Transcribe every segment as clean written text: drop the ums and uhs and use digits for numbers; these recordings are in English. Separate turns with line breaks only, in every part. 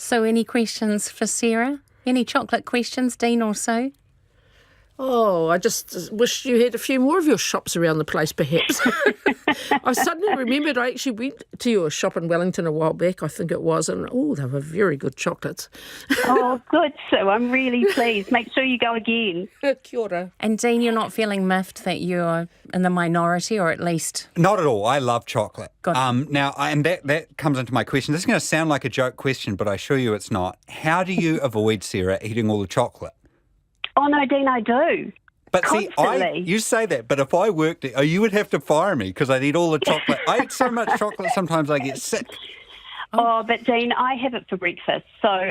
So any questions for Sarah? Any chocolate questions, Dean or Sue?
Oh, I just wish you had a few more of your shops around the place, perhaps. I suddenly remembered I actually went to your shop in Wellington a while back, I think it was, and they were very good chocolates.
Oh, good, Sue. I'm really pleased. Make sure you go again.
Kia ora.
And Dean, you're not feeling miffed that you're in the minority, or at least...
Not at all. I love chocolate.
Good.
Now, and that comes into my question. This is going to sound like a joke question, but I assure you it's not. How do you avoid, Sarah, eating all the chocolate?
Oh, no, Dean, I do.
But
Constantly.
you say that, but if I worked it, you would have to fire me because I'd eat all the chocolate. I eat so much chocolate, sometimes I get sick.
Oh, but Dean, I have it for breakfast, so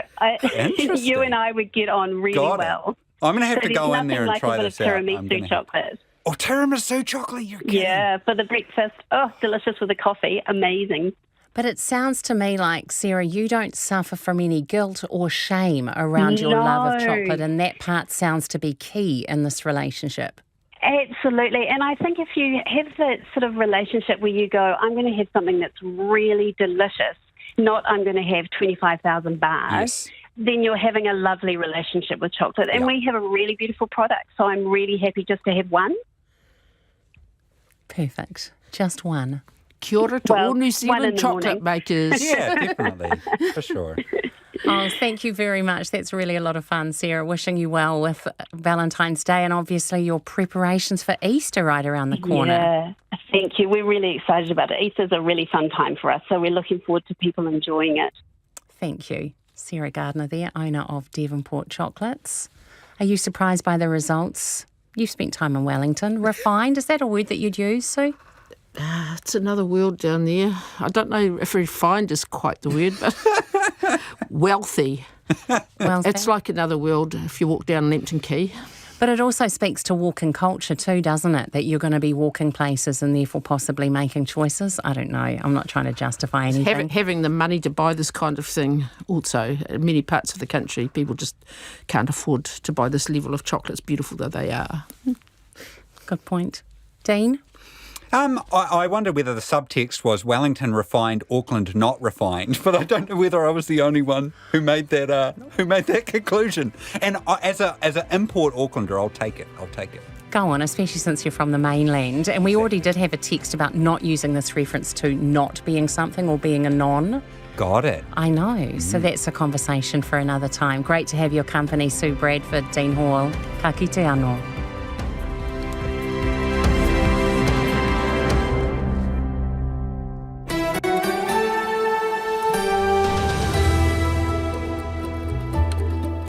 you and I would get on really well.
I'm going to have to
there's
go in there and
nothing
try
like
this
a bit
out.
of tiramisu chocolate.
Oh, tiramisu chocolate, you're kidding.
Yeah, for the breakfast. Oh, delicious with a coffee. Amazing.
But it sounds to me like, Sarah, you don't suffer from any guilt or shame around your love of chocolate, and that part sounds to be key in this relationship.
Absolutely. And I think if you have that sort of relationship where you go, I'm going to have something that's really delicious, not I'm going to have 25,000 bars, then you're having a lovely relationship with chocolate. And we have a really beautiful product, so I'm really happy just to have one.
Perfect. Just one.
Kia ora to all New Zealand chocolate makers.
Yeah, definitely, for sure.
Oh, thank you very much. That's really a lot of fun, Sarah. Wishing you well with Valentine's Day and obviously your preparations for Easter right around the corner.
Yeah, thank you. We're really excited about it. Easter's a really fun time for us, so we're looking forward to people enjoying it.
Thank you. Sarah Gardner there, owner of Devonport Chocolates. Are you surprised by the results? You've spent time in Wellington. Refined, is that a word that you'd use, Sue?
It's another world down there. I don't know if refined is quite the word, but wealthy. It's like another world if you walk down Lambton Quay.
But it also speaks to walking culture too, doesn't it? That you're going to be walking places and therefore possibly making choices. I don't know. I'm not trying to justify anything.
Having the money to buy this kind of thing also, in many parts of the country, people just can't afford to buy this level of chocolates, beautiful though they are.
Good point. Dean?
I wonder whether the subtext was Wellington refined, Auckland not refined, but I don't know whether I was the only one who made that conclusion. And as an import Aucklander, I'll take it.
Go on, especially since you're from the mainland. And we already did have a text about not using this reference to not being something or being a non.
Got it.
I know. So that's a conversation for another time. Great to have your company, Sue Bradford, Dean Hall. Ka kite anō.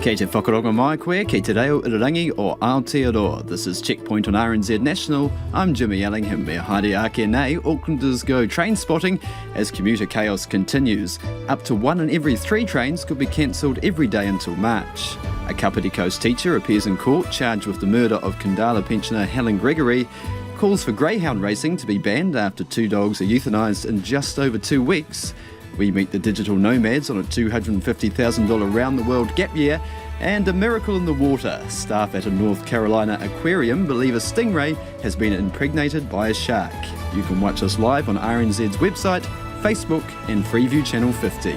Kei te whakaronga mai koe, kei te reo irarangi o Aotearoa. This is Checkpoint on RNZ National. I'm Jimmy Ellingham. Me haere ake nei, Aucklanders go train spotting as commuter chaos continues. Up to 1 in every 3 trains could be cancelled every day until March. A Kāpiti Coast teacher appears in court charged with the murder of Khandallah pensioner Helen Gregory. Calls for Greyhound racing to be banned after 2 dogs are euthanised in just over 2 weeks. We meet the digital nomads on a $250,000 round-the-world gap year, and a miracle in the water. Staff at a North Carolina aquarium believe a stingray has been impregnated by a shark. You can watch us live on RNZ's website, Facebook and Freeview Channel 50.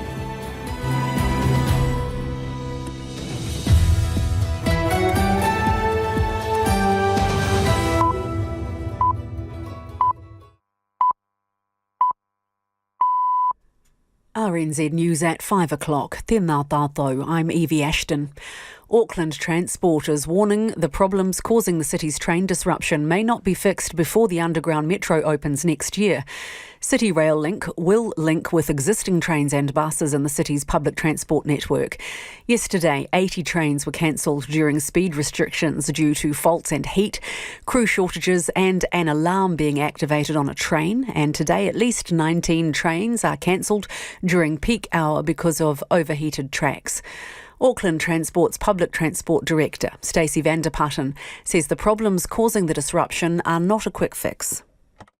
RNZ News at 5 o'clock. Tēnā tātou, I'm Evie Ashton. Auckland transporters warning the problems causing the city's train disruption may not be fixed before the underground metro opens next year. City Rail Link will link with existing trains and buses in the city's public transport network. Yesterday, 80 trains were cancelled during speed restrictions due to faults and heat, crew shortages and an alarm being activated on a train. And today, at least 19 trains are cancelled during peak hour because of overheated tracks. Auckland Transport's Public Transport Director, Stacey Vanderputten, says the problems causing the disruption are not a quick fix.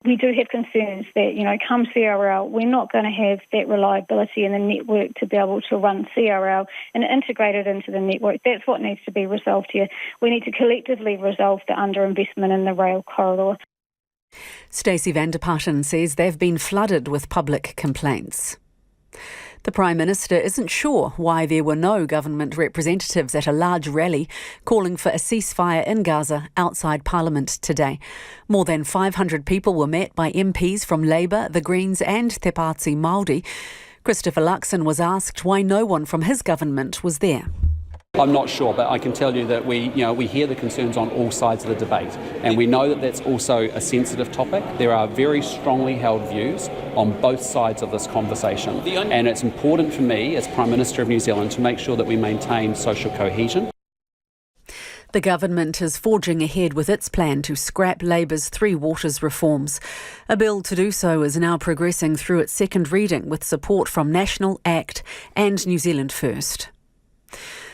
We do have concerns that, come CRL, we're not going to have that reliability in the network to be able to run CRL and integrate it into the network. That's what needs to be resolved here. We need to collectively resolve the underinvestment in the rail corridor.
Stacey Vanderputten says they've been flooded with public complaints. The Prime Minister isn't sure why there were no government representatives at a large rally calling for a ceasefire in Gaza outside Parliament today. More than 500 people were met by MPs from Labour, the Greens and Te Pāti Māori. Christopher Luxon was asked why no one from his government was there.
I'm not sure, but I can tell you that we hear the concerns on all sides of the debate, and we know that that's also a sensitive topic. There are very strongly held views on both sides of this conversation, and it's important for me as Prime Minister of New Zealand to make sure that we maintain social cohesion.
The government is forging ahead with its plan to scrap Labour's Three Waters reforms. A bill to do so is now progressing through its second reading with support from National, ACT and New Zealand First.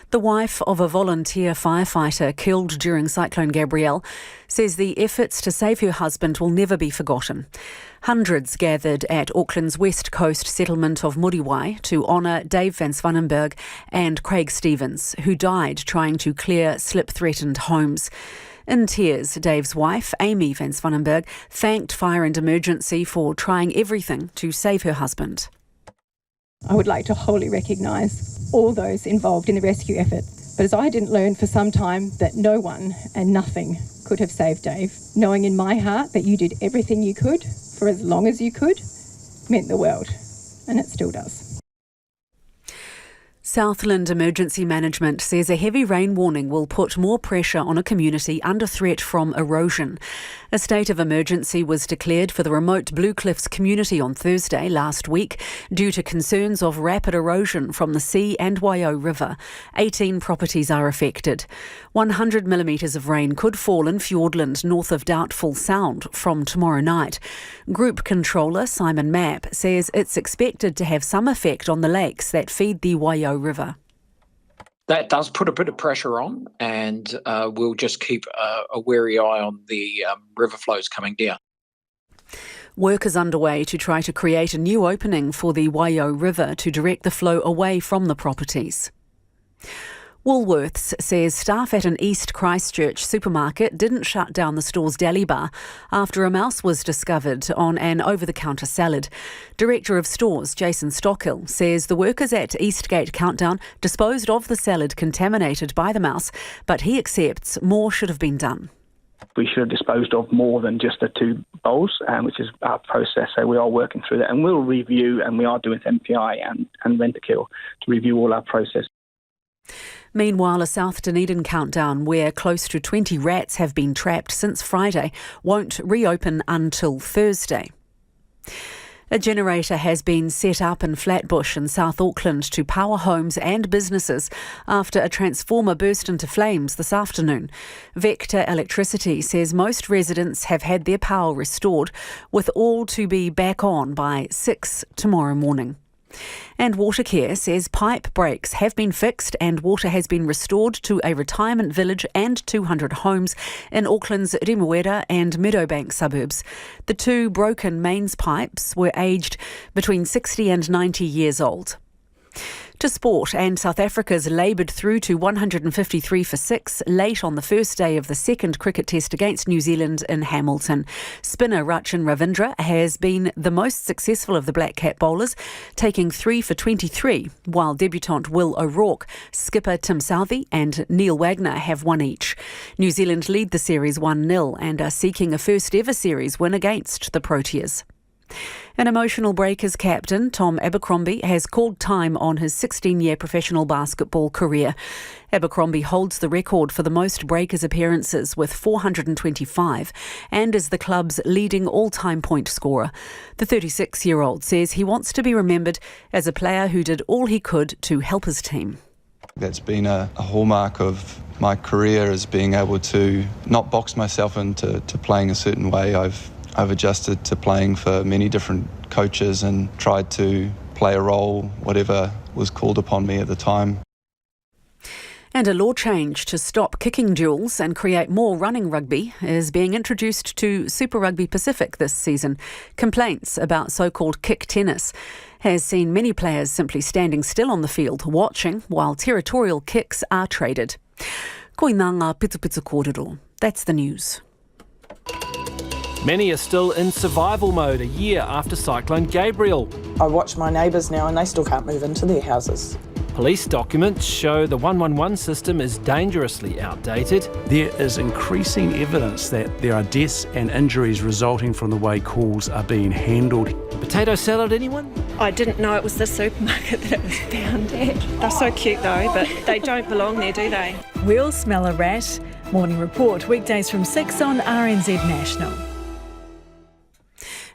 The wife of a volunteer firefighter killed during Cyclone Gabrielle says the efforts to save her husband will never be forgotten. Hundreds gathered at Auckland's west coast settlement of Muriwai to honour Dave van Swanenberg and Craig Stevens, who died trying to clear slip-threatened homes. In tears, Dave's wife, Amy van Swanenberg, thanked Fire and Emergency for trying everything to save her husband.
I would like to wholly recognise all those involved in the rescue effort. But as I didn't learn for some time that no one and nothing could have saved Dave, knowing in my heart that you did everything you could for as long as you could meant the world, and it still does.
Southland Emergency Management says a heavy rain warning will put more pressure on a community under threat from erosion. A state of emergency was declared for the remote Blue Cliffs community on Thursday last week due to concerns of rapid erosion from the Sea and Waio River. 18 properties are affected. 100 millimetres of rain could fall in Fiordland north of Doubtful Sound from tomorrow night. Group controller Simon Mapp says it's expected to have some effect on the lakes that feed the Waio River.
That does put a bit of pressure on, and we'll just keep a wary eye on the river flows coming down.
Work is underway to try to create a new opening for the Waio River to direct the flow away from the properties. Woolworths says staff at an East Christchurch supermarket didn't shut down the store's deli bar after a mouse was discovered on an over-the-counter salad. Director of Stores, Jason Stockill, says the workers at Eastgate Countdown disposed of the salad contaminated by the mouse, but he accepts more should have been done.
We should have disposed of more than just the two bowls, which is our process. So we are working through that, and we'll review, and we are doing MPI and Rentokil to review all our process.
Meanwhile, a South Dunedin countdown where close to 20 rats have been trapped since Friday won't reopen until Thursday. A generator has been set up in Flatbush in South Auckland to power homes and businesses after a transformer burst into flames this afternoon. Vector Electricity says most residents have had their power restored, with all to be back on by 6 tomorrow morning. And Watercare says pipe breaks have been fixed and water has been restored to a retirement village and 200 homes in Auckland's Remuera and Meadowbank suburbs. The two broken mains pipes were aged between 60 and 90 years old. To sport, and South Africa's laboured through to 153 for 6 late on the first day of the second cricket test against New Zealand in Hamilton. Spinner Rachin Ravindra has been the most successful of the Black Cap bowlers, taking 3 for 23, while debutant Will O'Rourke, skipper Tim Southey and Neil Wagner have won each. New Zealand lead the series 1-0 and are seeking a first ever series win against the Proteas. An emotional Breakers captain, Tom Abercrombie, has called time on his 16-year professional basketball career. Abercrombie holds the record for the most Breakers appearances with 425 and is the club's leading all-time point scorer. The 36-year-old says he wants to be remembered as a player who did all he could to help his team.
That's been a hallmark of my career, is being able to not box myself into playing a certain way. I've adjusted to playing for many different coaches and tried to play a role, whatever was called upon me at the time.
And a law change to stop kicking duels and create more running rugby is being introduced to Super Rugby Pacific this season. Complaints about so-called kick tennis has seen many players simply standing still on the field watching while territorial kicks are traded. Koinanga pitu pitu kōrero. That's the news.
Many are still in survival mode a year after Cyclone Gabrielle.
I watch my neighbours now and they still can't move into their houses.
Police documents show the 111 system is dangerously outdated.
There is increasing evidence that there are deaths and injuries resulting from the way calls are being handled.
Potato salad, anyone?
I didn't know it was the supermarket that it was found at. They're so cute though, but they don't belong there, do they?
We'll smell a rat. Morning Report, weekdays from 6 on RNZ National.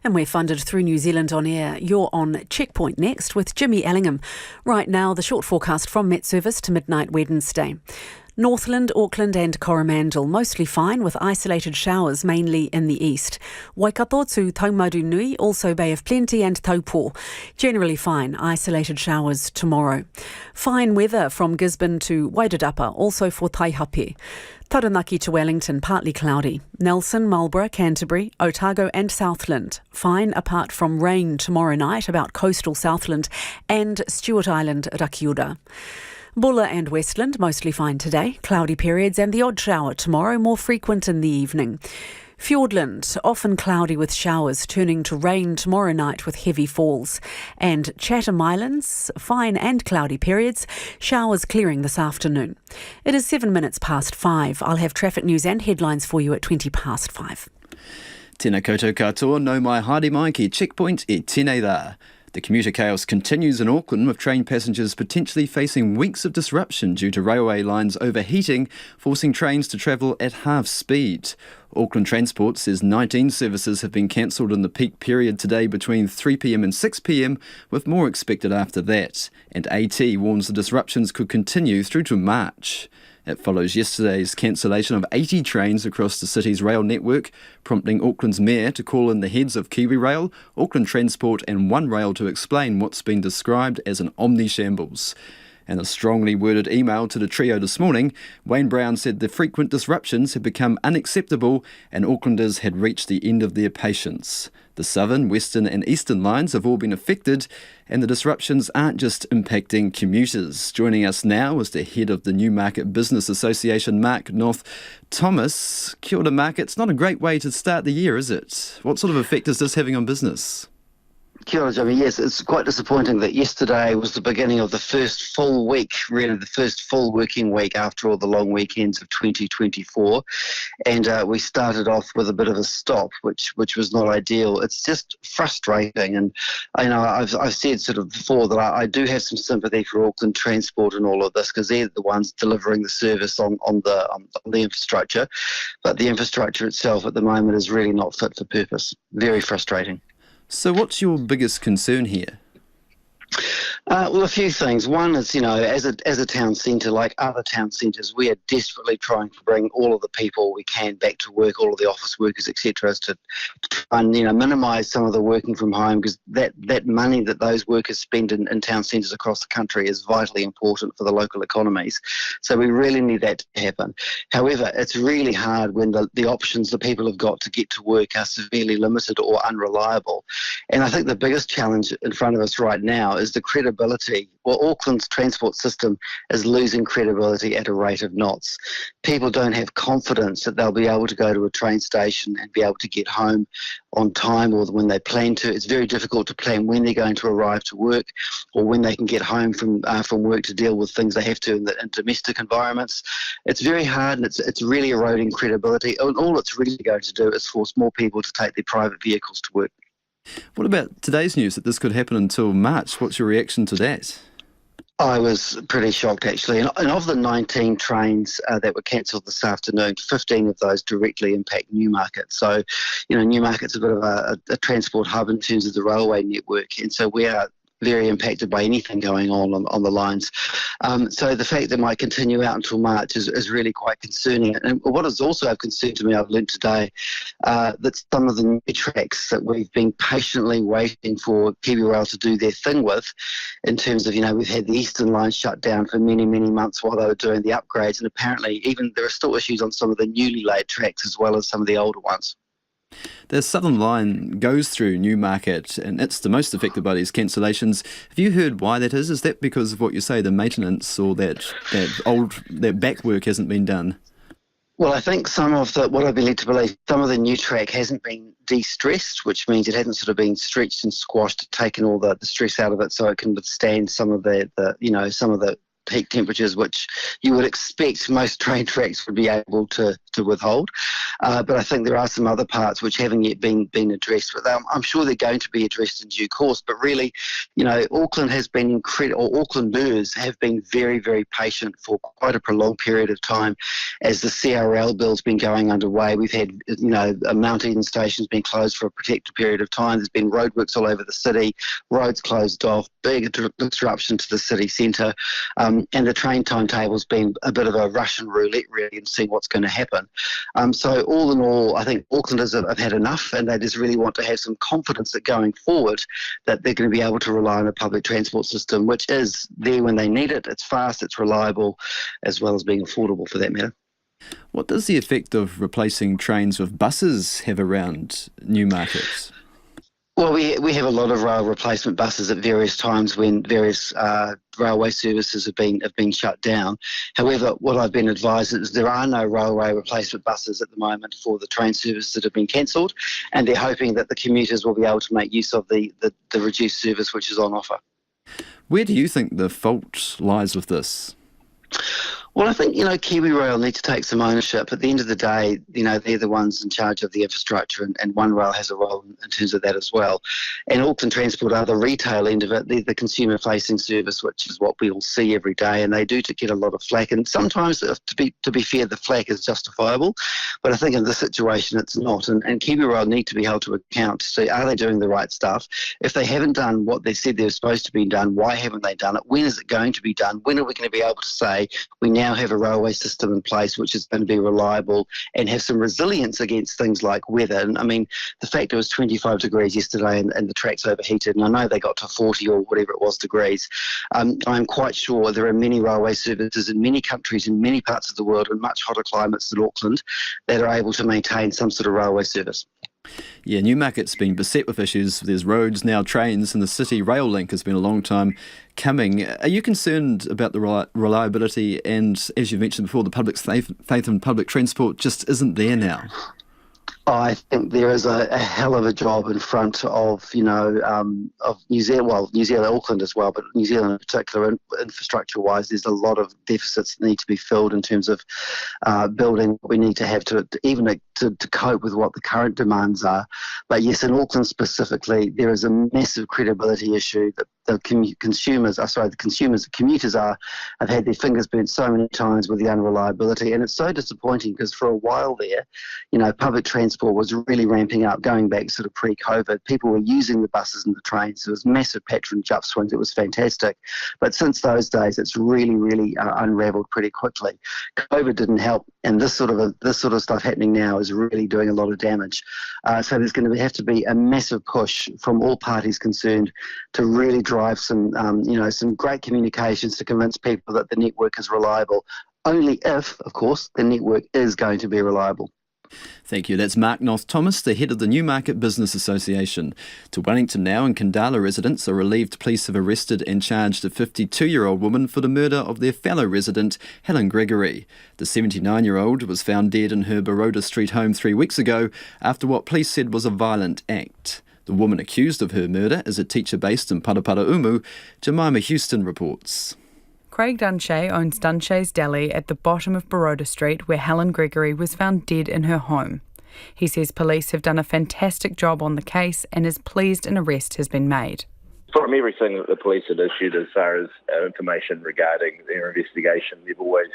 And we're funded through New Zealand On Air. You're on Checkpoint next with Jimmy Ellingham. Right now, the short forecast from Met Service to midnight Wednesday. Northland, Auckland and Coromandel mostly fine with isolated showers mainly in the east. Waikato to Taumarunui, also Bay of Plenty and Taupo. Generally fine, isolated showers tomorrow. Fine weather from Gisborne to Wairarapa, also for Taihape. Taranaki to Wellington, partly cloudy. Nelson, Marlborough, Canterbury, Otago and Southland. Fine apart from rain tomorrow night about coastal Southland and Stewart Island, Rakiura. Bulla and Westland, mostly fine today. Cloudy periods and the odd shower tomorrow, more frequent in the evening. Fiordland, often cloudy with showers, turning to rain tomorrow night with heavy falls. And Chatham Islands, fine and cloudy periods, showers clearing this afternoon. It is 7 minutes past 5. I'll have traffic news and headlines for you at 20 past 5.
Tēnā koutou katoa, no mai haere mai ki Checkpoint e tēnei rā. The commuter chaos continues in Auckland, with train passengers potentially facing weeks of disruption due to railway lines overheating, forcing trains to travel at half speed. Auckland Transport says 19 services have been cancelled in the peak period today between 3 p.m. and 6 p.m, with more expected after that. And AT warns the disruptions could continue through to March. It follows yesterday's cancellation of 80 trains across the city's rail network, prompting Auckland's mayor to call in the heads of Kiwi Rail, Auckland Transport and One Rail to explain what's been described as an omni-shambles. In a strongly worded email to the trio this morning, Wayne Brown said the frequent disruptions had become unacceptable and Aucklanders had reached the end of their patience. The southern, western and eastern lines have all been affected, and the disruptions aren't just impacting commuters. Joining us now is the head of the Newmarket Business Association, Mark North Thomas. Kia ora, Mark. It's not a great way to start the year, is it? What sort of effect is this having on business?
Kia ora, Jimmy. Yes, it's quite disappointing that yesterday was the beginning of the first full week, really the first full working week after all the long weekends of 2024. And we started off with a bit of a stop, which was not ideal. It's just frustrating. And I know I've said sort of before that I do have some sympathy for Auckland Transport and all of this, because they're the ones delivering the service on the infrastructure. But the infrastructure itself at the moment is really not fit for purpose. Very frustrating.
So what's your biggest concern here?
Well, a few things. One is, as a town centre, like other town centres, we are desperately trying to bring all of the people we can back to work, all of the office workers, etc., to try and minimise some of the working from home, because that money that those workers spend in town centres across the country is vitally important for the local economies. So we really need that to happen. However, it's really hard when the options the people have got to get to work are severely limited or unreliable. And I think the biggest challenge in front of us right now is the credibility. Well, Auckland's transport system is losing credibility at a rate of knots. People don't have confidence that they'll be able to go to a train station and be able to get home on time or when they plan to. It's very difficult to plan when they're going to arrive to work or when they can get home from work to deal with things they have to in domestic environments. It's very hard, and it's really eroding credibility. And all it's really going to do is force more people to take their private vehicles to work.
What about today's news that this could happen until March? What's your reaction to that?
I was pretty shocked, actually. And of the 19 trains that were cancelled this afternoon, 15 of those directly impact Newmarket. So, Newmarket's a bit of a transport hub in terms of the railway network. And so we are very impacted by anything going on the lines. So the fact that it might continue out until March is really quite concerning. And what is also of concern to me, I've learned today, that some of the new tracks that we've been patiently waiting for Kiwi Rail to do their thing with, in terms of, we've had the Eastern Line shut down for many, many months while they were doing the upgrades, and apparently even there are still issues on some of the newly laid tracks as well as some of the older ones.
The Southern Line goes through Newmarket and it's the most affected by these cancellations. Have you heard why that is? Is that because of what you say, the maintenance or that back work hasn't been done?
Well, I think what I'd be led to believe, some of the new track hasn't been de-stressed, which means it hasn't sort of been stretched and squashed, taken all the stress out of it, so it can withstand some of some of the peak temperatures which you would expect most train tracks would be able to withhold. But I think there are some other parts which haven't yet been addressed. But I'm sure they're going to be addressed in due course. But really, Auckland has been incredible, or Aucklanders have been very, very patient for quite a prolonged period of time as the CRL bill's been going underway. We've had, Mount Eden station's been closed for a protected period of time. There's been roadworks all over the city, roads closed off, big disruption to the city centre. And the train timetable's been a bit of a Russian roulette, really, and seeing what's going to happen. So all in all, I think Aucklanders have had enough, and they just really want to have some confidence that going forward that they're going to be able to rely on a public transport system, which is there when they need it. It's fast, it's reliable, as well as being affordable for that matter.
What does the effect of replacing trains with buses have around Newmarket?
Well, we have a lot of rail replacement buses at various times when various railway services have been shut down. However, what I've been advised is there are no railway replacement buses at the moment for the train services that have been cancelled, and they're hoping that the commuters will be able to make use of the reduced service which is on offer.
Where do you think the fault lies with this?
Well, I think, KiwiRail need to take some ownership. At the end of the day, they're the ones in charge of the infrastructure, and One Rail has a role in terms of that as well. And Auckland Transport are the retail end of it. They're the consumer-facing service, which is what we all see every day, and they do get a lot of flack. And sometimes, to be fair, the flack is justifiable. But I think in this situation, it's not. And KiwiRail need to be held to account to see, are they doing the right stuff? If they haven't done what they said they were supposed to be done, why haven't they done it? When is it going to be done? When are we going to be able to say we now have a railway system in place which is going to be reliable and have some resilience against things like weather? And I mean, the fact it was 25 degrees yesterday and the tracks overheated, and I know they got to 40 or whatever it was degrees. I'm quite sure there are many railway services in many countries in many parts of the world in much hotter climates than Auckland that are able to maintain some sort of railway service.
Yeah, Newmarket's been beset with issues. There's roads, now trains, and the city rail link has been a long time coming. Are you concerned about the reliability and, as you mentioned before, the public's faith in public transport just isn't there now?
I think there is a hell of a job in front of, of New Zealand, Auckland as well, but New Zealand in particular, infrastructure-wise, there's a lot of deficits that need to be filled in terms of building what we need to have to cope with what the current demands are. But yes, in Auckland specifically, there is a massive credibility issue that the commuters have had their fingers burnt so many times with the unreliability, and it's so disappointing because for a while there, public transport was really ramping up, going back sort of pre-COVID. People were using the buses and the trains. There was massive patronage upswings. It was fantastic. But since those days, it's really, really unravelled pretty quickly. COVID didn't help, and this sort of stuff happening now is really doing a lot of damage. So there's going to have to be a massive push from all parties concerned to really drive some great communications to convince people that the network is reliable. Only if, of course, the network is going to be reliable.
Thank you. That's Mark North-Thomas, the head of the Newmarket Business Association. To Wellington now, and Khandallah residents are relieved police have arrested and charged a 52-year-old woman for the murder of their fellow resident, Helen Gregory. The 79-year-old was found dead in her Baroda Street home 3 weeks ago after what police said was a violent act. The woman accused of her murder is a teacher based in Paraparaumu. Jemima Houston reports.
Craig Dunshea owns Dunshay's Deli at the bottom of Baroda Street, where Helen Gregory was found dead in her home. He says police have done a fantastic job on the case and is pleased an arrest has been made.
From everything that the police had issued as far as information regarding their investigation, they've always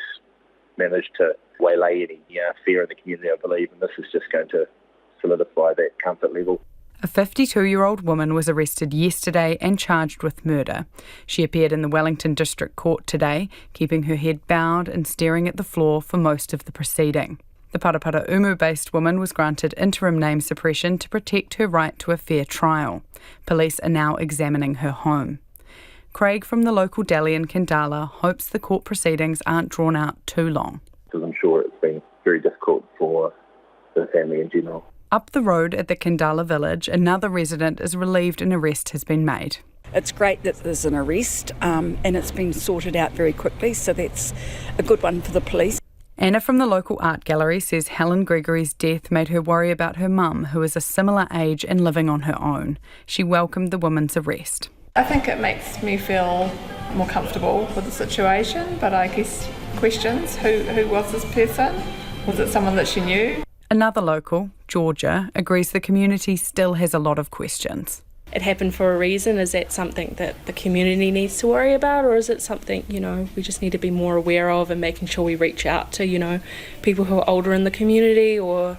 managed to waylay any fear in the community, I believe, and this is just going to solidify that comfort level.
A 52-year-old woman was arrested yesterday and charged with murder. She appeared in the Wellington District Court today, keeping her head bowed and staring at the floor for most of the proceeding. The Paraparaumu-based woman was granted interim name suppression to protect her right to a fair trial. Police are now examining her home. Craig from the local deli in Khandallah hopes the court proceedings aren't drawn out too long.
Because I'm sure it's been very difficult for the family in general.
Up the road at the Khandallah village, another resident is relieved an arrest has been made.
It's great that there's an arrest and it's been sorted out very quickly, so that's a good one for the police.
Anna from the local art gallery says Helen Gregory's death made her worry about her mum, who is a similar age and living on her own. She welcomed the woman's arrest.
I think it makes me feel more comfortable with the situation, but I guess questions, who was this person? Was it someone that she knew?
Another local, Georgia, agrees the community still has a lot of questions.
It happened for a reason. Is that something that the community needs to worry about, or is it something, we just need to be more aware of and making sure we reach out to, people who are older in the community or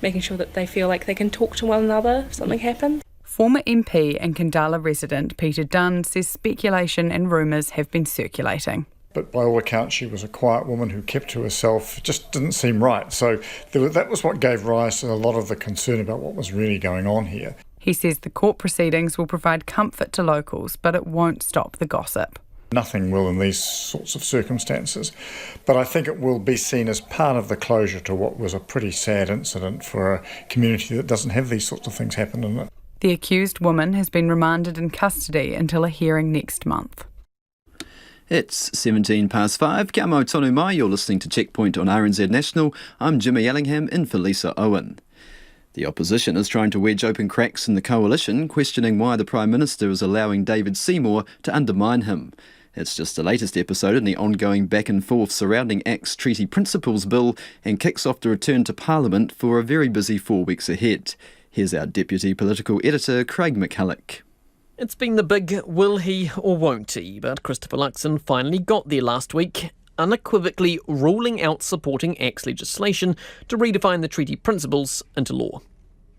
making sure that they feel like they can talk to one another if something happens?
Former MP and Khandallah resident Peter Dunn says speculation and rumours have been circulating.
But by all accounts, she was a quiet woman who kept to herself. It just didn't seem right. So that was what gave rise to a lot of the concern about what was really going on here.
He says the court proceedings will provide comfort to locals, but it won't stop the gossip.
Nothing will in these sorts of circumstances. But I think it will be seen as part of the closure to what was a pretty sad incident for a community that doesn't have these sorts of things happen in it.
The accused woman has been remanded in custody until a hearing next month.
It's 5:17. Kia mau tonu mai, you're listening to Checkpoint on RNZ National. I'm Jimmy Ellingham in for Lisa Owen. The opposition is trying to wedge open cracks in the coalition, questioning why the Prime Minister is allowing David Seymour to undermine him. It's just the latest episode in the ongoing back and forth surrounding ACT's Treaty Principles Bill and kicks off the return to Parliament for a very busy 4 weeks ahead. Here's our Deputy Political Editor, Craig McCulloch.
It's been the big will he or won't he, but Christopher Luxon finally got there last week, unequivocally ruling out supporting ACT's legislation to redefine the treaty principles into law.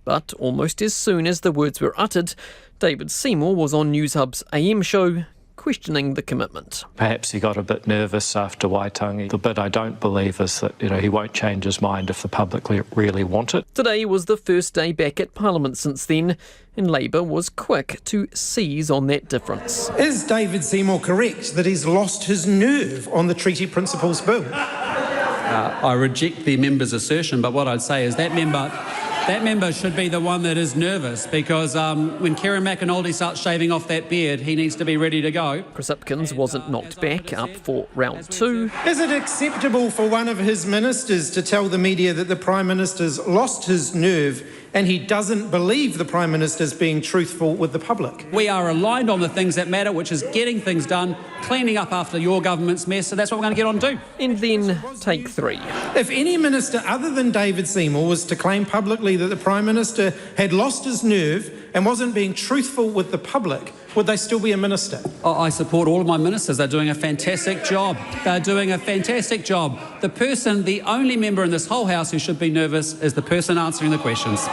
But almost as soon as the words were uttered, David Seymour was on Newshub's AM show questioning the commitment.
Perhaps he got a bit nervous after Waitangi. The bit I don't believe is that he won't change his mind if the public really want it.
Today was the first day back at Parliament since then, and Labour was quick to seize on that difference.
Is David Seymour correct that he's lost his nerve on the Treaty Principles Bill?
I reject the member's assertion, but what I'd say is that member should be the one that is nervous, because when Kieran McAnulty starts shaving off that beard, he needs to be ready to go.
Chris Hipkins wasn't knocked back, up for round two.
Is it acceptable for one of his ministers to tell the media that the Prime Minister's lost his nerve and he doesn't believe the Prime Minister's being truthful with the public?
We are aligned on the things that matter, which is getting things done, cleaning up after your government's mess, so that's what we're going to get on to.
And then take three.
If any minister other than David Seymour was to claim publicly that the Prime Minister had lost his nerve and wasn't being truthful with the public, would they still be a minister?
I support all of my ministers. They're doing a fantastic job. They're doing a fantastic job. The only member in this whole House who should be nervous is the person answering the questions.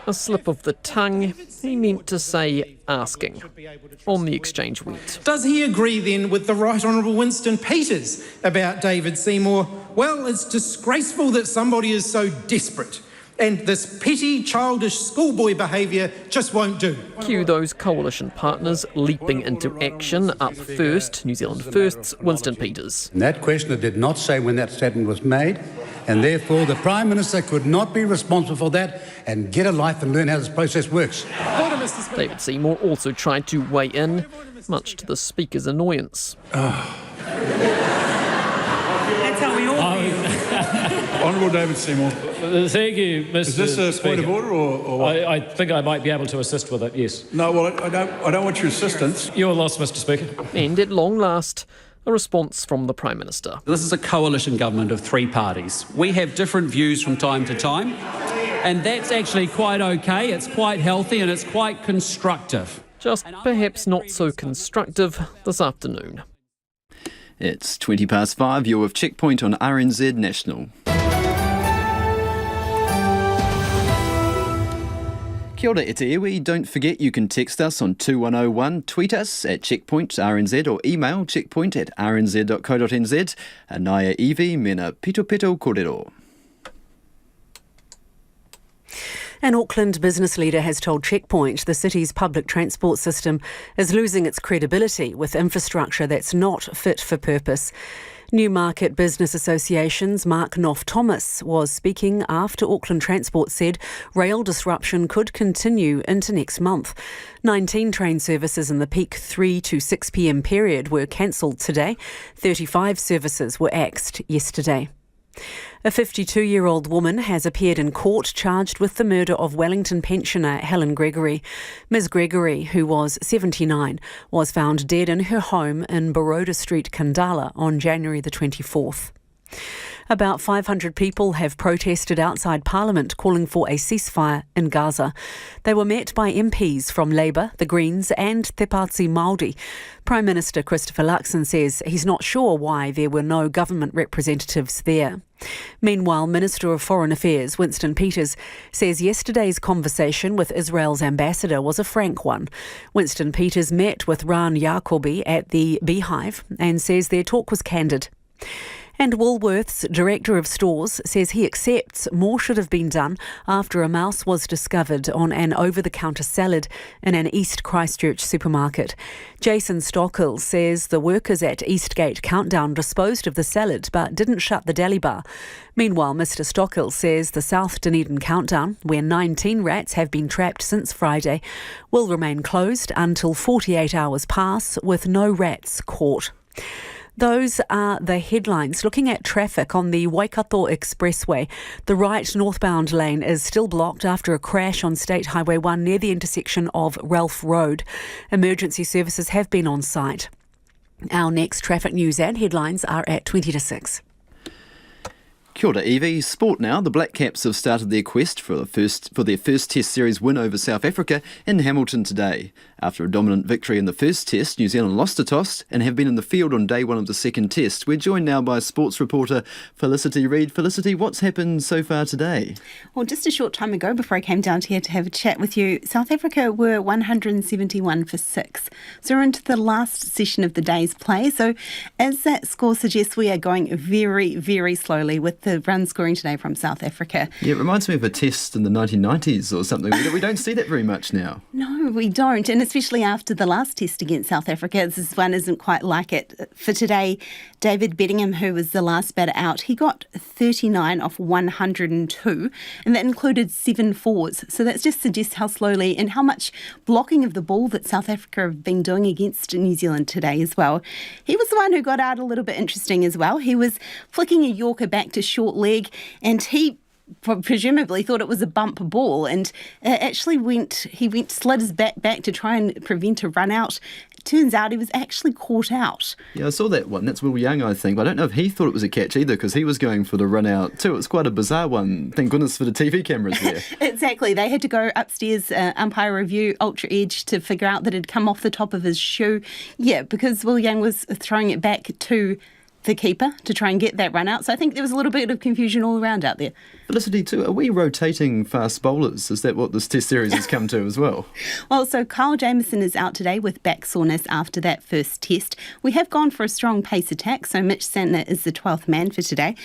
A slip of the tongue. He meant to say asking. On the exchange went.
Does he agree then with the Right Honourable Winston Peters about David Seymour? Well, it's disgraceful that somebody is so desperate, and this petty, childish schoolboy behaviour just won't do.
Cue those coalition partners leaping into action. Up first, New Zealand First's Winston Peters.
That questioner did not say when that statement was made, and therefore the Prime Minister could not be responsible for that, and get a life and learn how this process works.
David Seymour also tried to weigh in, much to the Speaker's annoyance.
Oh.
That's how we all feel.
Honourable David Seymour.
Thank you, Mr.
Is this a
Speaker.
point of order or what?
I think I might be able to assist with it, yes.
No, well, I don't want your assistance.
Your loss, Mr. Speaker.
And at long last, a response from the Prime Minister.
This is a coalition government of three parties. We have different views from time to time, and that's actually quite okay. It's quite healthy and it's quite constructive.
Just perhaps not so constructive this afternoon.
It's 5:20. You're with Checkpoint on RNZ National. Kia ora, ete iwi. Don't forget you can text us on 2101, tweet us at checkpointrnz or email checkpoint@rnz.co.nz. Anaya iwi, mena pito pito kōrero.
An Auckland business leader has told Checkpoint the city's public transport system is losing its credibility with infrastructure that's not fit for purpose. Newmarket Business Association's Mark Knopf-Thomas was speaking after Auckland Transport said rail disruption could continue into next month. 19 train services in the peak 3 to 6 p.m. period were cancelled today. 35 services were axed yesterday. A 52-year-old woman has appeared in court charged with the murder of Wellington pensioner Helen Gregory. Ms Gregory, who was 79, was found dead in her home in Baroda Street, Khandallah on January the 24th. About 500 people have protested outside Parliament calling for a ceasefire in Gaza. They were met by MPs from Labour, the Greens and Te Pāti Māori. Prime Minister Christopher Luxon says he's not sure why there were no government representatives there. Meanwhile, Minister of Foreign Affairs Winston Peters says yesterday's conversation with Israel's ambassador was a frank one. Winston Peters met with Ran Jacobi at the Beehive and says their talk was candid. And Woolworths Director of Stores says he accepts more should have been done after a mouse was discovered on an over-the-counter salad in an East Christchurch supermarket. Jason Stockill says the workers at Eastgate Countdown disposed of the salad but didn't shut the deli bar. Meanwhile, Mr Stockill says the South Dunedin Countdown, where 19 rats have been trapped since Friday, will remain closed until 48 hours pass with no rats caught. Those are the headlines. Looking at traffic on the Waikato Expressway, the right northbound lane is still blocked after a crash on State Highway 1 near the intersection of Ralph Road. Emergency services have been on site. Our next traffic news and headlines are at 20 to 6.
Kia ora, Evie. Sport now. The Black Caps have started their quest for their first Test series win over South Africa in Hamilton today. After a dominant victory in the first Test, New Zealand lost a toss and have been in the field on day one of the second Test. We're joined now by sports reporter Felicity Reid. Felicity, what's happened so far today?
Well, just a short time ago, before I came down here to have a chat with you, South Africa were 171 for 6. So we're into the last session of the day's play. So as that score suggests, we are going very, very slowly with the run scoring today from South Africa.
Yeah, it reminds me of a Test in the 1990s or something. We don't see that very much now.
No, we don't. And especially after the last Test against South Africa, this one isn't quite like it. For today, David Bedingham, who was the last batter out, he got 39 off 102, and that included 7 fours. So that just suggests how slowly and how much blocking of the ball that South Africa have been doing against New Zealand today as well. He was the one who got out a little bit interesting as well. He was flicking a Yorker back to short leg, and he presumably thought it was a bump ball, and actually slid his bat back to try and prevent a run out. Turns out he was actually caught out.
Yeah, I saw that one. That's Will Young, I think. But I don't know if he thought it was a catch either, because he was going for the run out too. It was quite a bizarre one. Thank goodness for the TV cameras there.
Exactly. They had to go upstairs, umpire review, Ultra Edge, to figure out that it had come off the top of his shoe. Yeah, because Will Young was throwing it back to the keeper to try and get that run out. So I think there was a little bit of confusion all around out there.
Felicity, too, are we rotating fast bowlers? Is that what this Test series has come to as well?
Well, so Kyle Jamieson is out today with back soreness after that first Test. We have gone for a strong pace attack, so Mitch Santner is the 12th man for today.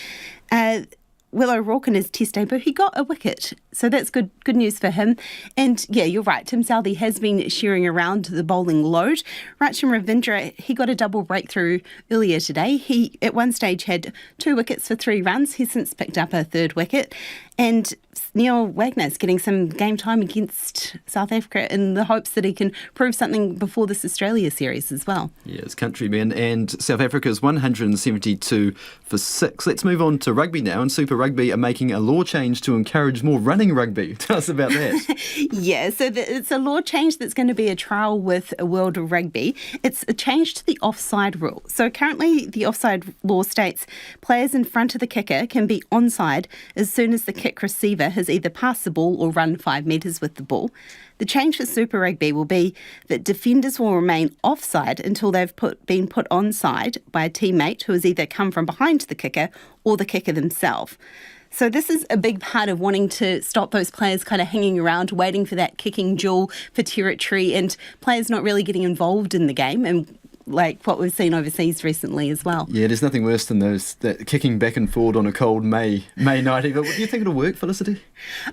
Will O'Rourke in his Test debut, he got a wicket, so that's good news for him. And yeah, you're right, Tim Southee has been sharing around the bowling load. Rachin Ravindra, he got a double breakthrough earlier today. He at one stage had 2 wickets for 3 runs. He's since picked up a 3rd wicket. And Neil Wagner's getting some game time against South Africa in the hopes that he can prove something before this Australia series as well.
Yeah, it's countrymen, and South Africa's 172 for 6. Let's move on to rugby now, and Super Rugby are making a law change to encourage more running rugby. Tell us about that.
Yeah, so it's a law change that's going to be a trial with World Rugby. It's a change to the offside rule. So currently the offside law states players in front of the kicker can be onside as soon as the kick receiver has either passed the ball or run 5 metres with the ball. The change for Super Rugby will be that defenders will remain offside until they've been put onside by a teammate who has either come from behind the kicker or the kicker themselves. So this is a big part of wanting to stop those players kind of hanging around, waiting for that kicking duel for territory, and players not really getting involved in the game, and like what we've seen overseas recently as well.
Yeah, there's nothing worse than that kicking back and forward on a cold May night. But do you think it'll work, Felicity?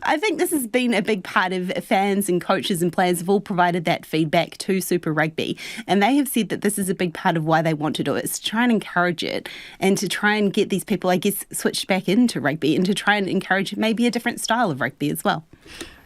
I think this has been a big part of fans and coaches and players have all provided that feedback to Super Rugby, and they have said that this is a big part of why they want to do it. It's to try and encourage it and to try and get these people, I guess, switched back into rugby and to try and encourage maybe a different style of rugby as well.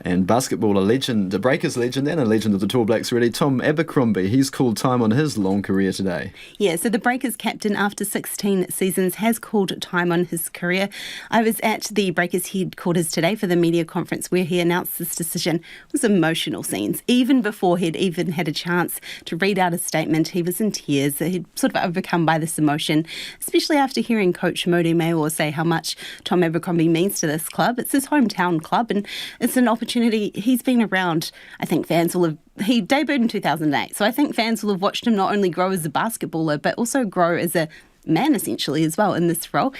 And basketball, a Breakers legend and a legend of the Tall Blacks really, Tom Abercrombie, he's called time on his long career today.
Yeah, so the Breakers captain after 16 seasons has called time on his career. I was at the Breakers headquarters today for the media conference where he announced this decision. It was emotional scenes. Even before he'd even had a chance to read out a statement, he was in tears. He'd sort of overcome by this emotion, especially after hearing Coach Mody Maor say how much Tom Abercrombie means to this club. It's his hometown club and it's an opportunity. He's been around, I think fans will have, he debuted in 2008, so I think fans will have watched him not only grow as a basketballer, but also grow as a man essentially as well in this role.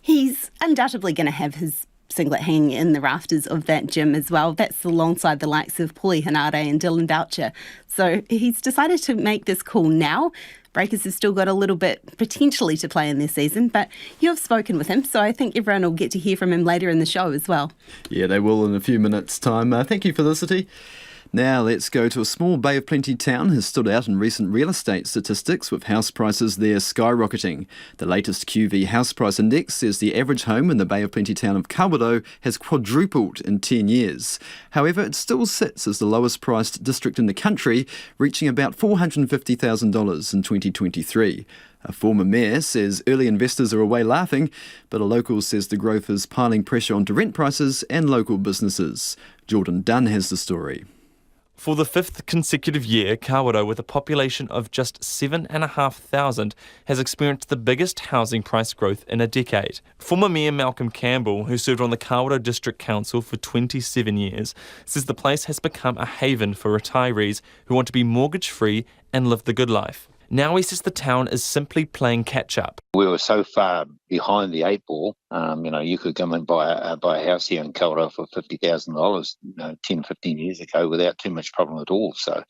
He's undoubtedly going to have his singlet hanging in the rafters of that gym as well. That's alongside the likes of Paulie Hanare and Dylan Boucher. So he's decided to make this call now. Breakers have still got a little bit potentially to play in this season, but you've spoken with him, so I think everyone will get to hear from him later in the show as well.
Yeah, they will in a few minutes' time. Thank you, Felicity. Now let's go to a small Bay of Plenty town has stood out in recent real estate statistics with house prices there skyrocketing. The latest QV house price index says the average home in the Bay of Plenty town of Kāpiti has quadrupled in 10 years. However, it still sits as the lowest priced district in the country, reaching about $450,000 in 2023. A former mayor says early investors are away laughing, but a local says the growth is piling pressure onto rent prices and local businesses. Jordan Dunn has the story.
For the fifth consecutive year, Kāpiti, with a population of just 7,500, has experienced the biggest housing price growth in a decade. Former Mayor Malcolm Campbell, who served on the Kāpiti District Council for 27 years, says the place has become a haven for retirees who want to be mortgage-free and live the good life. Now he says the town is simply playing catch-up.
We were so far behind the eight ball, you could come and buy a house here in Kaldor for $50,000, 10, 15 years ago without too much problem at all. So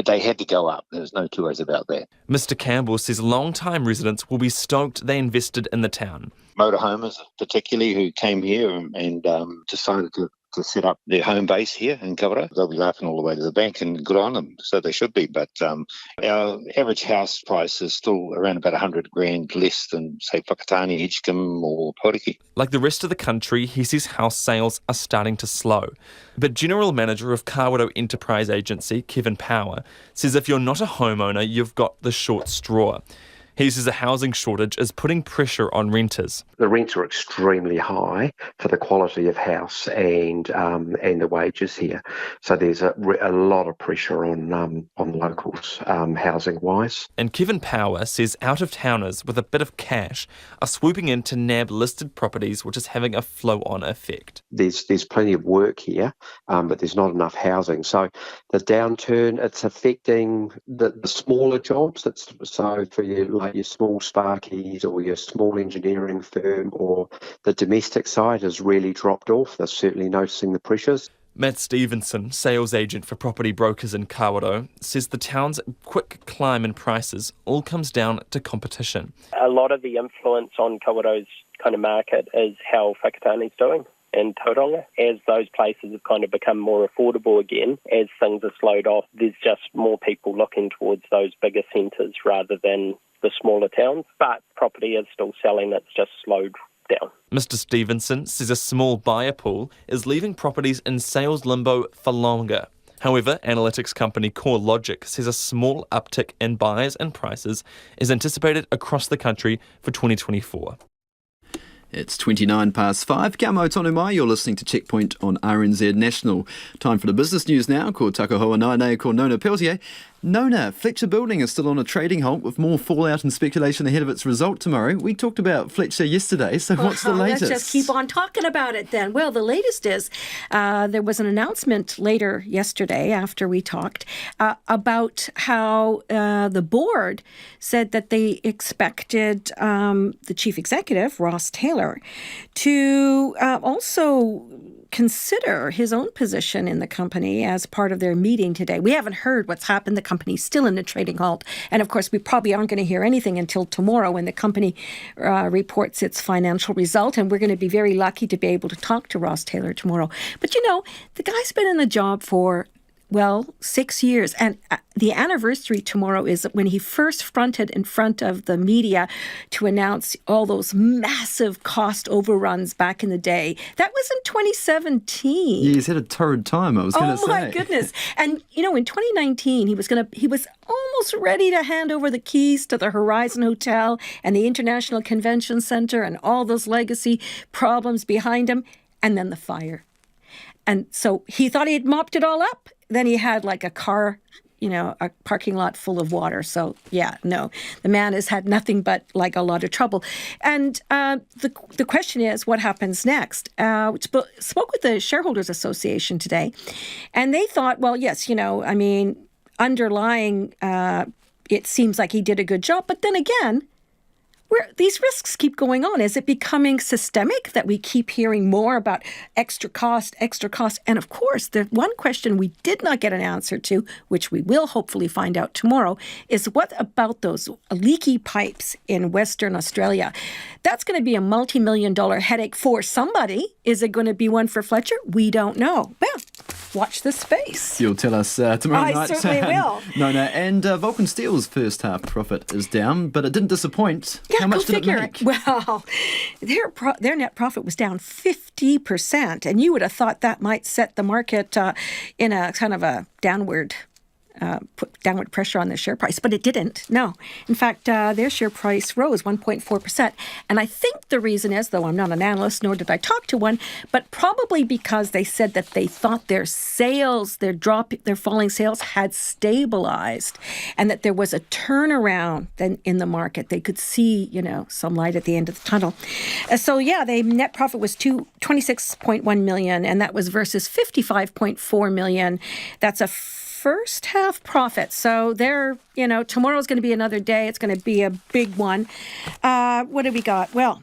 they had to go up. There's no two ways about that.
Mr Campbell says long-time residents will be stoked they invested in the town.
Motorhomers particularly who came here and decided to set up their home base here in Kāpiti. They'll be laughing all the way to the bank, and good on them, so they should be. But our average house price is still around about $100,000 less than, say, Whakatane, Edgecombe or Poriki.
Like the rest of the country, he says house sales are starting to slow. But General Manager of Kāpiti Enterprise Agency, Kevin Power, says if you're not a homeowner, you've got the short straw. He says a housing shortage is putting pressure on renters.
The rents are extremely high for the quality of house and the wages here. So there's a lot of pressure on locals housing-wise.
And Kevin Power says out-of-towners with a bit of cash are swooping in to nab listed properties, which is having a flow-on effect.
There's plenty of work here, but there's not enough housing. So the downturn, it's affecting the smaller jobs. So for your small sparkies or your small engineering firm or the domestic side has really dropped off. They're certainly noticing the pressures.
Matt Stevenson, sales agent for property brokers in Kāpiti, says the town's quick climb in prices all comes down to competition.
A lot of the influence on Kāpiti's kind of market is how Whakatane's doing and Tauranga. As those places have kind of become more affordable again, as things are slowed off, there's just more people looking towards those bigger centres rather than the smaller towns. But property is still selling, it's just slowed down.
Mr Stevenson says a small buyer pool is leaving properties in sales limbo for longer. However, analytics company CoreLogic says a small uptick in buyers and prices is anticipated across the country for 2024.
It's 5:29. Kia mau tonu mai, you're listening to Checkpoint on RNZ National. Time for the business news now. Ko Takahoa Nainei, ko Nona Peltier. Nona, Fletcher Building is still on a trading halt with more fallout and speculation ahead of its result tomorrow. We talked about Fletcher yesterday, so what's the latest?
Let's just keep on talking about it then. Well, the latest is there was an announcement later yesterday after we talked about how the board said that they expected the chief executive, Ross Taylor, to also consider his own position in the company as part of their meeting today. We haven't heard what's happened. The company's still in a trading halt. And of course, we probably aren't going to hear anything until tomorrow when the company reports its financial result. And we're going to be very lucky to be able to talk to Ross Taylor tomorrow. But you know, the guy's been in the job for 6 years. And the anniversary tomorrow is when he first fronted in front of the media to announce all those massive cost overruns back in the day. That was in 2017.
Yeah, he's had a torrid time, I was going to say.
Oh, my goodness. And, in 2019, he was almost ready to hand over the keys to the Horizon Hotel and the International Convention Center and all those legacy problems behind him. And then the fire. And so he thought he had mopped it all up. Then he had like a car, a parking lot full of water. So, the man has had nothing but like a lot of trouble. And the question is, what happens next? Spoke with the Shareholders Association today, and they thought, well, yes, underlying, it seems like he did a good job. But then again, these risks keep going on. Is it becoming systemic that we keep hearing more about extra cost? And of course, the one question we did not get an answer to, which we will hopefully find out tomorrow, is what about those leaky pipes in Western Australia? That's going to be a multi-million-dollar headache for somebody. Is it going to be one for Fletcher? We don't know. Well, watch this space.
You'll tell us tomorrow night.
I certainly will.
Nona, and Vulcan Steel's first half profit is down, but it didn't disappoint.
Yeah,
how much did it make?
Well, their net profit was down 50%, and you would have thought that might set the market in a kind of a downward pressure on their share price, but it didn't. No. In fact, their share price rose 1.4%. And I think the reason is, though I'm not an analyst, nor did I talk to one, but probably because they said that they thought their sales, their falling sales had stabilized, and that there was a turnaround then in the market. They could see, some light at the end of the tunnel. So their net profit was $26.1 million, and that was versus $55.4 million. That's a first half profit. So tomorrow's going to be another day. It's going to be a big one. What do we got? Well,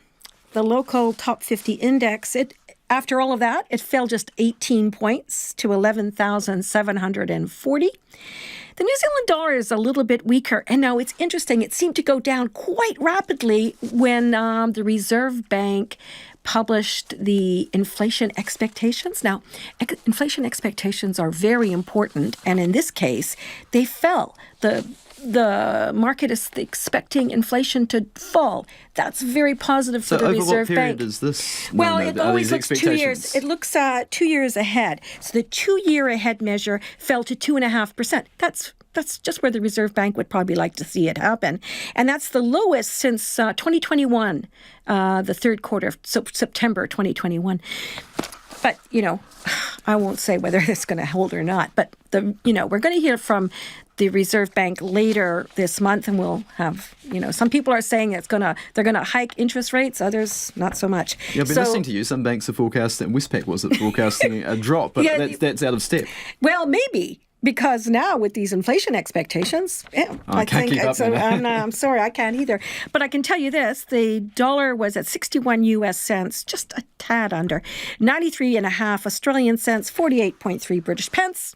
the local top 50 index, after all of that, it fell just 18 points to 11,740. The New Zealand dollar is a little bit weaker. And now it's interesting. It seemed to go down quite rapidly when the Reserve Bank published the inflation expectations. Now, inflation expectations are very important, and in this case, they fell. The market is expecting inflation to fall. That's very positive for the Reserve Bank.
So over what period is this?
Well, it always looks 2 years. It looks 2 years ahead. So the 2 year ahead measure fell to 2.5%. That's just where the Reserve Bank would probably like to see it happen. And that's the lowest since 2021, the third quarter of September 2021. But, I won't say whether it's going to hold or not. But, we're going to hear from the Reserve Bank later this month, and we'll have, some people are saying they're going to hike interest rates, others not so much.
Yeah, I've been listening to you. Some banks are forecasting, Westpac was forecasting a drop, but that's out of step.
Well, maybe. Because now with these inflation expectations,
I can't keep up.
I'm sorry, I can't either. But I can tell you this, the dollar was at 61 US cents, just a tad under, 93.5 Australian cents, 48.3 British pence.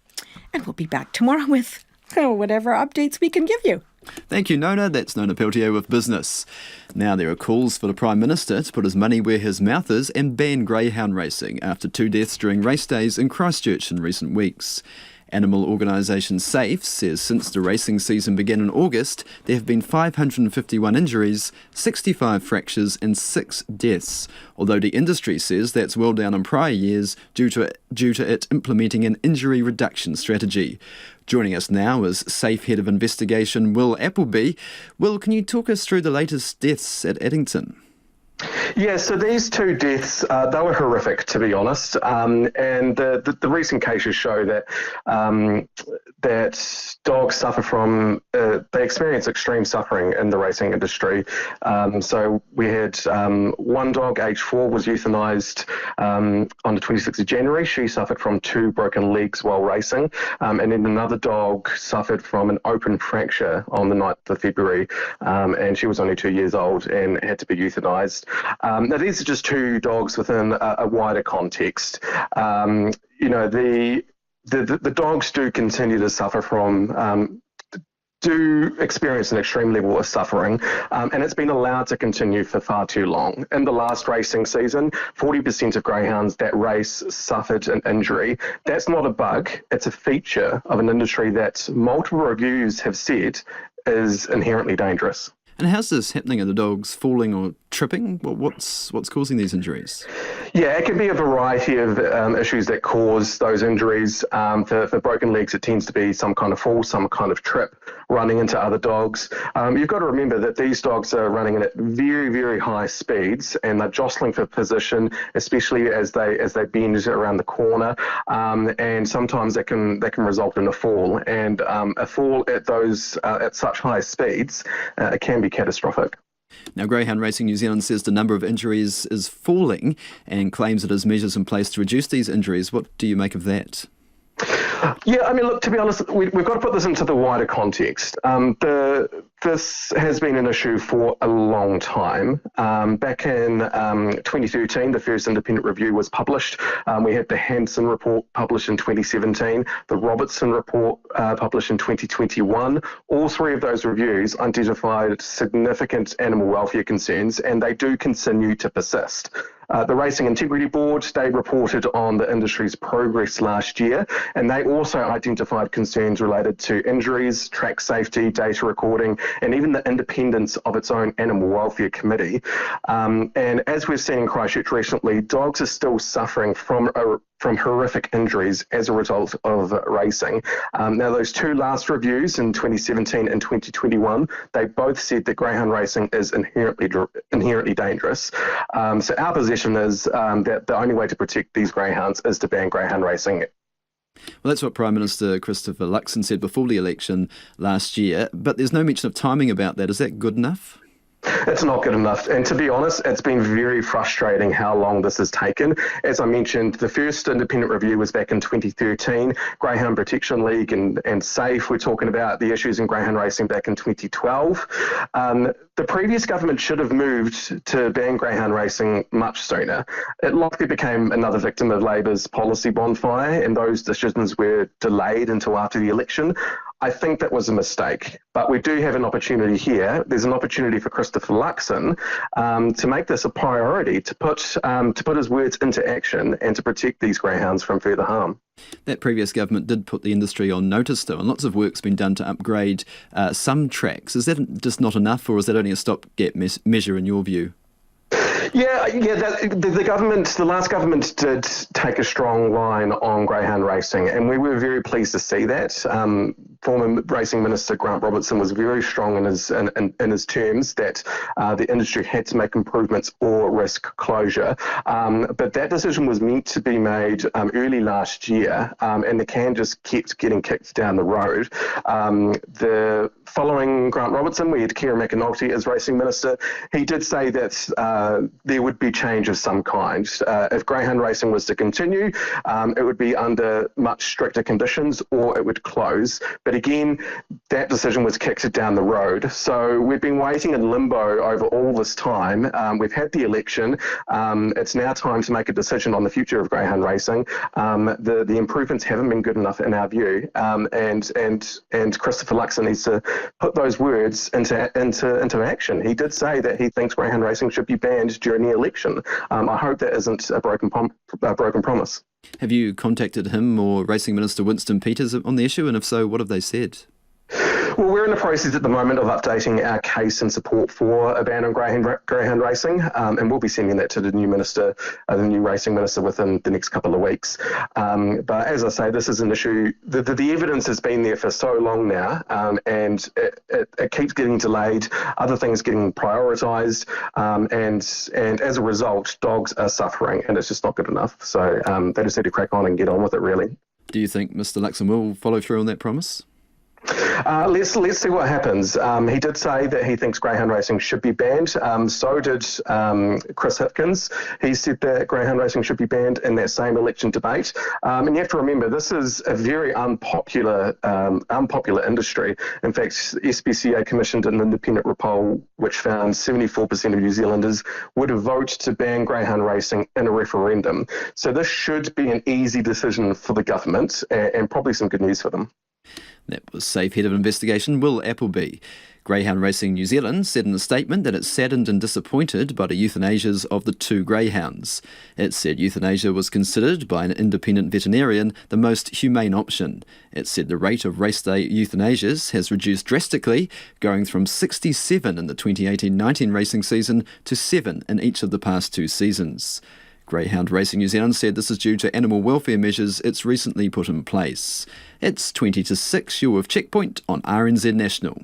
And we'll be back tomorrow with whatever updates we can give you.
Thank you, Nona. That's Nona Peltier with Business. Now there are calls for the Prime Minister to put his money where his mouth is and ban greyhound racing after 2 deaths during race days in Christchurch in recent weeks. Animal organisation SAFE says since the racing season began in August, there have been 551 injuries, 65 fractures and 6 deaths, although the industry says that's well down on prior years due to it implementing an injury reduction strategy. Joining us now is SAFE Head of Investigation Will Appleby. Will, can you talk us through the latest deaths at Addington?
Yeah, so these 2 deaths, they were horrific, to be honest. And the recent cases show that that dogs suffer from, they experience extreme suffering in the racing industry. So we had one dog, age 4, was euthanised on the 26th of January. She suffered from 2 broken legs while racing. And then another dog suffered from an open fracture on the 9th of February. And she was only 2 years old and had to be euthanised. Now, these are just 2 dogs within a wider context. The dogs do continue to suffer from do experience an extreme level of suffering, and it's been allowed to continue for far too long. In the last racing season, 40% of greyhounds that race suffered an injury. That's not a bug, it's a feature of an industry that multiple reviews have said is inherently dangerous.
And how's this happening? Are the dogs falling or tripping? What's causing these injuries?
Yeah, it can be a variety of issues that cause those injuries. For broken legs, it tends to be some kind of fall, some kind of trip, running into other dogs. You've got to remember that these dogs are running at very, very high speeds, and they're jostling for position, especially as they bend around the corner. And sometimes that can result in a fall. And a fall at such high speeds, it can be catastrophic.
Now, Greyhound Racing New Zealand says the number of injuries is falling and claims it has measures in place to reduce these injuries. What do you make of that?
Yeah, I mean, look, to be honest, we've got to put this into the wider context. This has been an issue for a long time. Back in 2013, the first independent review was published. We had the Hansen report published in 2017, the Robertson report published in 2021. All three of those reviews identified significant animal welfare concerns, and they do continue to persist. The Racing Integrity Board, they reported on the industry's progress last year, and they also identified concerns related to injuries, track safety, data recording, and even the independence of its own animal welfare committee. And as we've seen in Christchurch recently, dogs are still suffering from horrific injuries as a result of racing. Now, those two last reviews in 2017 and 2021, they both said that greyhound racing is inherently dangerous. So our position is that the only way to protect these greyhounds is to ban greyhound racing.
Well, that's what Prime Minister Christopher Luxon said before the election last year, but there's no mention of timing about that. Is that good enough?
It's not good enough. And to be honest, it's been very frustrating how long this has taken. As I mentioned, the first independent review was back in 2013. Greyhound Protection League and SAFE were talking about the issues in greyhound racing back in 2012. The previous government should have moved to ban greyhound racing much sooner. It likely became another victim of Labour's policy bonfire, and those decisions were delayed until after the election. I think that was a mistake, but we do have an opportunity here. There's an opportunity for Christopher Luxon to make this a priority, to put his words into action and to protect these greyhounds from further harm.
That previous government did put the industry on notice, though, and lots of work's been done to upgrade some tracks. Is that just not enough, or is that only a stopgap measure in your view?
Yeah. The last government did take a strong line on greyhound racing, and we were very pleased to see that. Former Racing Minister Grant Robertson was very strong in his terms that the industry had to make improvements or risk closure. But that decision was meant to be made early last year, and the can just kept getting kicked down the road. Following Grant Robertson, we had Kieran McAnulty as Racing Minister. He did say that there would be change of some kind. If greyhound racing was to continue, it would be under much stricter conditions or it would close. But again, that decision was kicked down the road. So we've been waiting in limbo over all this time. We've had the election. It's now time to make a decision on the future of greyhound racing. The improvements haven't been good enough in our view. And Christopher Luxon needs to put those words into action. He did say that he thinks greyhound racing should be banned during the election. I hope that isn't a broken promise.
Have you contacted him or Racing Minister Winston Peters on the issue, and if so, what have they said?
Well, we're in the process at the moment of updating our case in support for a ban on greyhound racing, and we'll be sending that to the new racing minister within the next couple of weeks. But as I say, this is an issue. The evidence has been there for so long now, and it keeps getting delayed. Other things getting prioritised, and as a result, dogs are suffering, and it's just not good enough. So they just need to crack on and get on with it, really.
Do you think Mr. Luxon will follow through on that promise?
Let's see what happens. He did say that he thinks greyhound racing should be banned. So did Chris Hipkins. He said that greyhound racing should be banned in that same election debate. And you have to remember, this is a very unpopular industry. In fact, SPCA commissioned an independent poll which found 74% of New Zealanders would vote to ban greyhound racing in a referendum. So this should be an easy decision for the government and probably some good news for them.
That was Safe Head of Investigation Will Appleby. Greyhound Racing New Zealand said in a statement that it's saddened and disappointed by the euthanasias of the 2 greyhounds. It said euthanasia was considered by an independent veterinarian the most humane option. It said the rate of race day euthanasias has reduced drastically, going from 67 in the 2018-19 racing season to 7 in each of the past 2 seasons. Greyhound Racing New Zealand said this is due to animal welfare measures it's recently put in place. It's 20 to 6, you're with Checkpoint on RNZ National.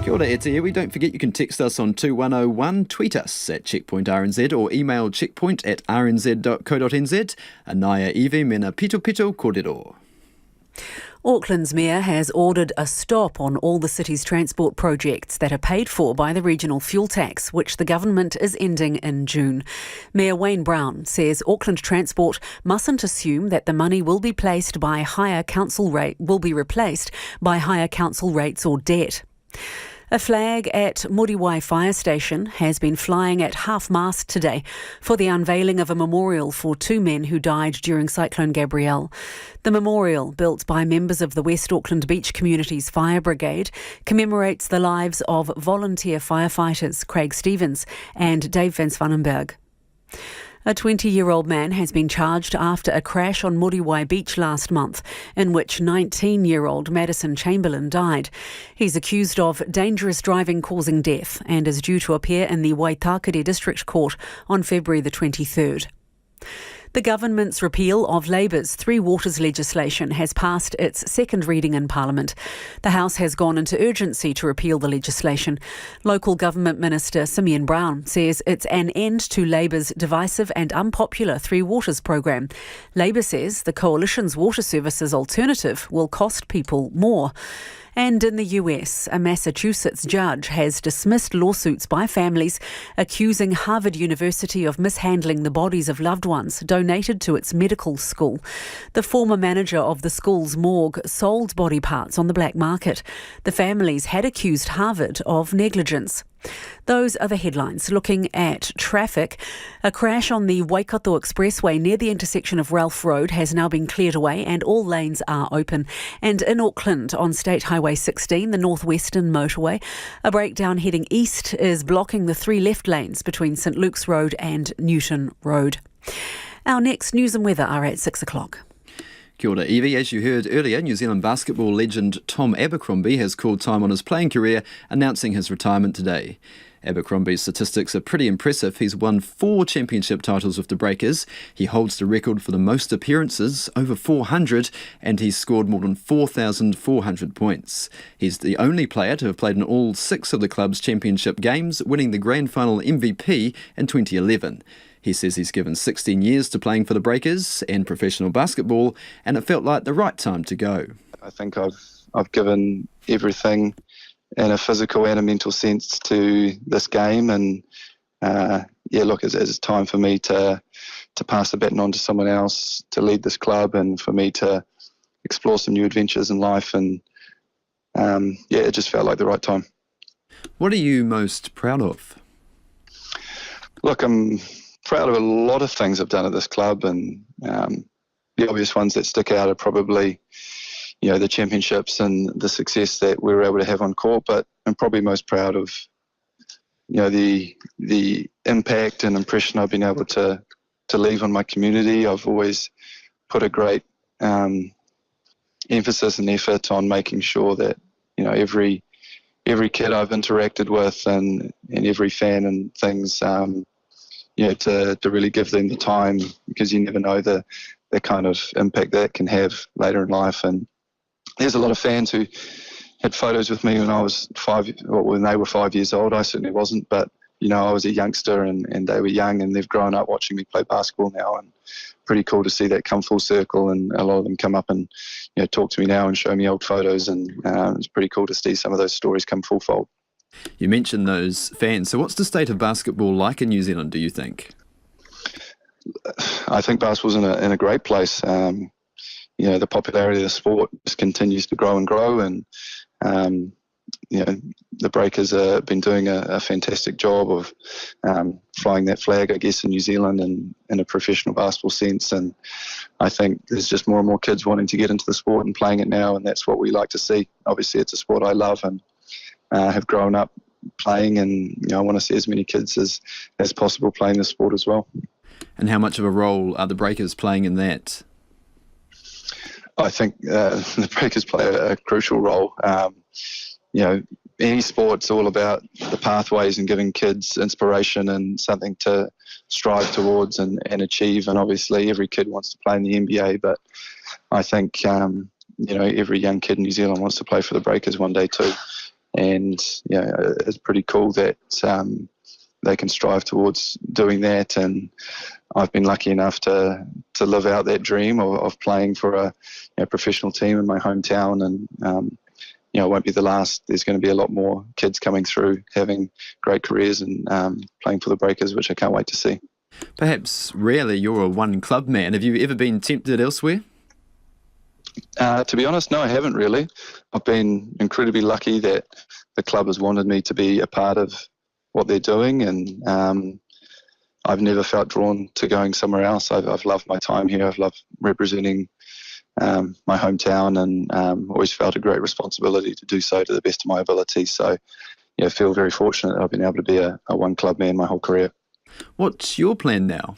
Kia ora, e te iwi. Don't forget you can text us on 2101, tweet us at Checkpoint RNZ or email checkpoint@rnz.co.nz. Anaya iwi mena pito pito kōrero.
Auckland's mayor has ordered a stop on all the city's transport projects that are paid for by the regional fuel tax, which the government is ending in June. Mayor Wayne Brown says Auckland Transport mustn't assume that the money will be replaced by higher council rates or debt. A flag at Muriwai Fire Station has been flying at half-mast today for the unveiling of a memorial for 2 men who died during Cyclone Gabrielle. The memorial, built by members of the West Auckland Beach Community's Fire Brigade, commemorates the lives of volunteer firefighters Craig Stevens and Dave van Svanenberg. A 20-year-old man has been charged after a crash on Muriwai Beach last month, in which 19-year-old Madison Chamberlain died. He's accused of dangerous driving causing death and is due to appear in the Waitakere District Court on February the 23rd. The government's repeal of Labour's Three Waters legislation has passed its second reading in Parliament. The House has gone into urgency to repeal the legislation. Local Government Minister Simeon Brown says it's an end to Labour's divisive and unpopular Three Waters programme. Labour says the Coalition's water services alternative will cost people more. And in the US, a Massachusetts judge has dismissed lawsuits by families accusing Harvard University of mishandling the bodies of loved ones donated to its medical school. The former manager of the school's morgue sold body parts on the black market. The families had accused Harvard of negligence. Those are the headlines. Looking at traffic, a crash on the Waikato Expressway near the intersection of Ralph Road has now been cleared away and all lanes are open. And in Auckland, on State Highway 16, the northwestern motorway, a breakdown heading east is blocking the 3 left lanes between St Luke's Road and Newton Road. Our next news and weather are at 6 o'clock.
Kia ora, Evie. As you heard earlier, New Zealand basketball legend Tom Abercrombie has called time on his playing career, announcing his retirement today. Abercrombie's statistics are pretty impressive. He's won 4 championship titles with the Breakers. He holds the record for the most appearances, over 400, and he's scored more than 4,400 points. He's the only player to have played in all 6 of the club's championship games, winning the grand final MVP in 2011. He says he's given 16 years to playing for the Breakers and professional basketball, and it felt like the right time to go.
I think I've given everything in a physical and a mental sense to this game, and it's time for me to pass the baton on to someone else to lead this club, and for me to explore some new adventures in life, and it just felt like the right time.
What are you most proud of?
Look, I'm proud of a lot of things I've done at this club, and the obvious ones that stick out are probably, the championships and the success that we were able to have on court. But I'm probably most proud of, the impact and impression I've been able to leave on my community. I've always put a great emphasis and effort on making sure that, every kid I've interacted with and every fan and things, to really give them the time, because you never know the kind of impact that can have later in life. And there's a lot of fans who had photos with me when I was when they were 5 years old. I certainly wasn't, but I was a youngster and they were young, and they've grown up watching me play basketball now, and pretty cool to see that come full circle. And a lot of them come up and talk to me now and show me old photos, and it's pretty cool to see some of those stories come full fold.
You mentioned those fans. So what's the state of basketball like in New Zealand, do you think?
I think basketball's in a great place. The popularity of the sport just continues to grow and grow, and the Breakers have been doing a fantastic job of flying that flag, I guess, in New Zealand and in a professional basketball sense. And I think there's just more and more kids wanting to get into the sport and playing it now, and that's what we like to see. Obviously, it's a sport I love and have grown up playing, and I want to see as many kids as possible playing the sport as well.
And how much of a role are the Breakers playing in that?
I think the Breakers play a crucial role. Any sport's all about the pathways and giving kids inspiration and something to strive towards and achieve. And obviously every kid wants to play in the NBA, but I think, every young kid in New Zealand wants to play for the Breakers one day too. And, it's pretty cool that they can strive towards doing that. And I've been lucky enough to live out that dream of playing for a professional team in my hometown. And, it won't be the last. There's going to be a lot more kids coming through, having great careers and playing for the Breakers, which I can't wait to see.
Perhaps rarely you're a one-club man. Have you ever been tempted elsewhere?
To be honest, no, I haven't really. I've been incredibly lucky that the club has wanted me to be a part of what they're doing, and I've never felt drawn to going somewhere else. I've loved my time here. I've loved representing my hometown, and always felt a great responsibility to do so to the best of my ability. So, I feel very fortunate that I've been able to be a one-club man my whole career.
What's your plan now?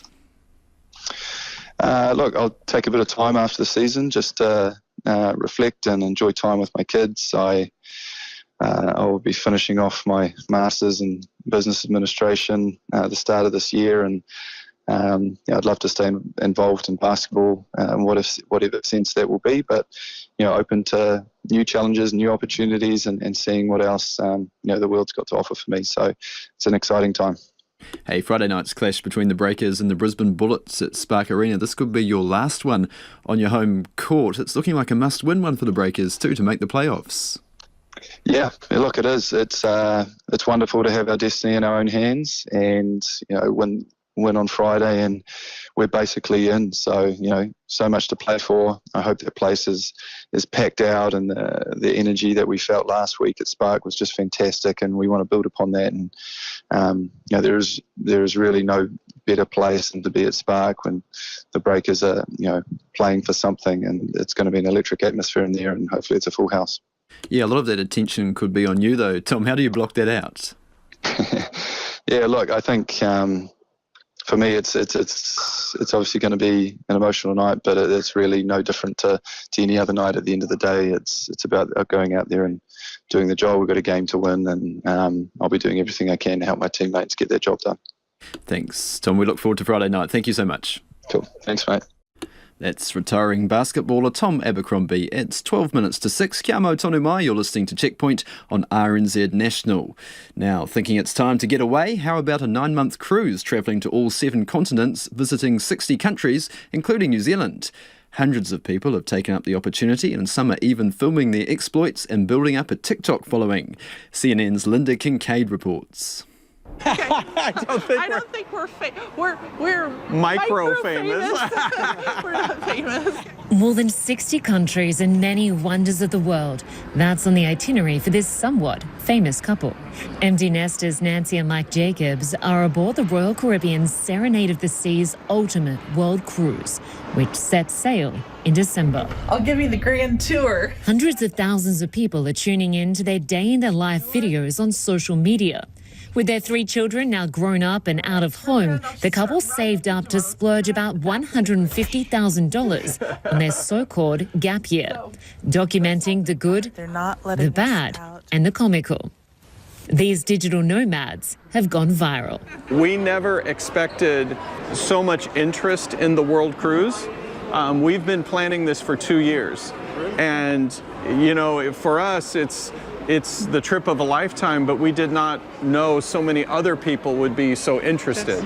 Look, I'll take a bit of time after the season just to reflect and enjoy time with my kids. I'll be finishing off my Masters in Business Administration at the start of this year, and I'd love to stay involved in basketball in whatever sense that will be, but open to new challenges, new opportunities, and seeing what else the world's got to offer for me. So it's an exciting time.
Hey, Friday night's clash between the Breakers and the Brisbane Bullets at Spark Arena. This could be your last one on your home court. It's looking like a must-win one for the Breakers too to make the playoffs.
Yeah, look, it is. It's wonderful to have our destiny in our own hands, and win on Friday, and we're basically in. So so much to play for. I hope that place is packed out, and the energy that we felt last week at Spark was just fantastic, and we want to build upon that. And there is really no better place than to be at Spark when the Breakers are playing for something, and it's going to be an electric atmosphere in there, and hopefully it's a full house.
Yeah, a lot of that attention could be on you though, Tom. How do you block that out?
Yeah, look, I think for me, it's obviously going to be an emotional night, but it's really no different to any other night. At the end of the day, it's about going out there and doing the job. We've got a game to win, and I'll be doing everything I can to help my teammates get that job done.
Thanks, Tom. We look forward to Friday night. Thank you so much.
Cool. Thanks, mate.
That's retiring basketballer Tom Abercrombie. It's 12 minutes to 6. Kia mau tonu mai, you're listening to Checkpoint on RNZ National. Now, thinking it's time to get away? How about a 9-month cruise travelling to all 7 continents, visiting 60 countries, including New Zealand? Hundreds of people have taken up the opportunity, and some are even filming their exploits and building up a TikTok following. CNN's Linda Kincaid reports.
I don't think we're micro famous. We're not famous.
More than 60 countries and many wonders of the world. That's on the itinerary for this somewhat famous couple. Empty nesters Nancy and Mike Jacobs are aboard the Royal Caribbean's Serenade of the Seas ultimate world cruise, which sets sail in December.
I'll give you the grand tour.
Hundreds of thousands of people are tuning in to their day-in-their-life videos on social media. With their 3 children now grown up and out of home, the couple saved up to splurge about $150,000 on their so-called gap year, documenting the good, the bad, and the comical. These digital nomads have gone viral.
We never expected so much interest in the world cruise. We've been planning this for 2 years. And, for us, it's the trip of a lifetime, but we did not know so many other people would be so interested.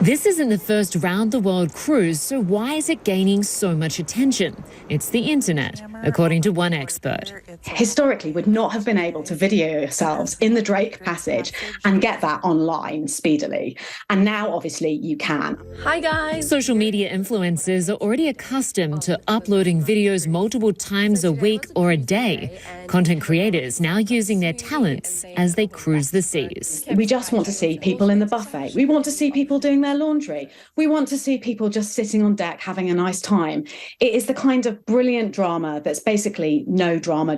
This isn't the first round-the-world cruise, so why is it gaining so much attention? It's the internet, according to one expert.
Historically, would not have been able to video yourselves in the Drake Passage and get that online speedily. And now, obviously, you can.
Hi, guys. Social media influencers are already accustomed to uploading videos multiple times a week or a day. Content creators now using their talents as they cruise the seas.
We just want to see people in the buffet. We want to see people doing their laundry. We want to see people just sitting on deck having a nice time. It is the kind of brilliant drama that's basically no drama.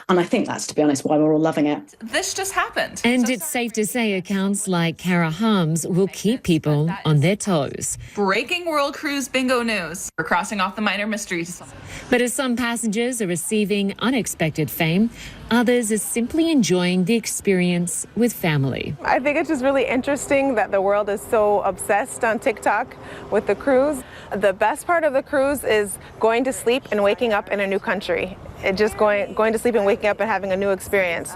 And I think that's, to be honest, why we're all loving it.
This just happened.
And it's safe to say accounts like Cara Harms will keep people on their toes.
Breaking world cruise bingo news. We're crossing off the minor mysteries.
But as some passengers are receiving unexpected fame, others are simply enjoying the experience with family.
I think it's just really interesting that the world is so obsessed on TikTok with the cruise. The best part of the cruise is going to sleep and waking up in a new country. Just going to sleep and waking up and having a new experience.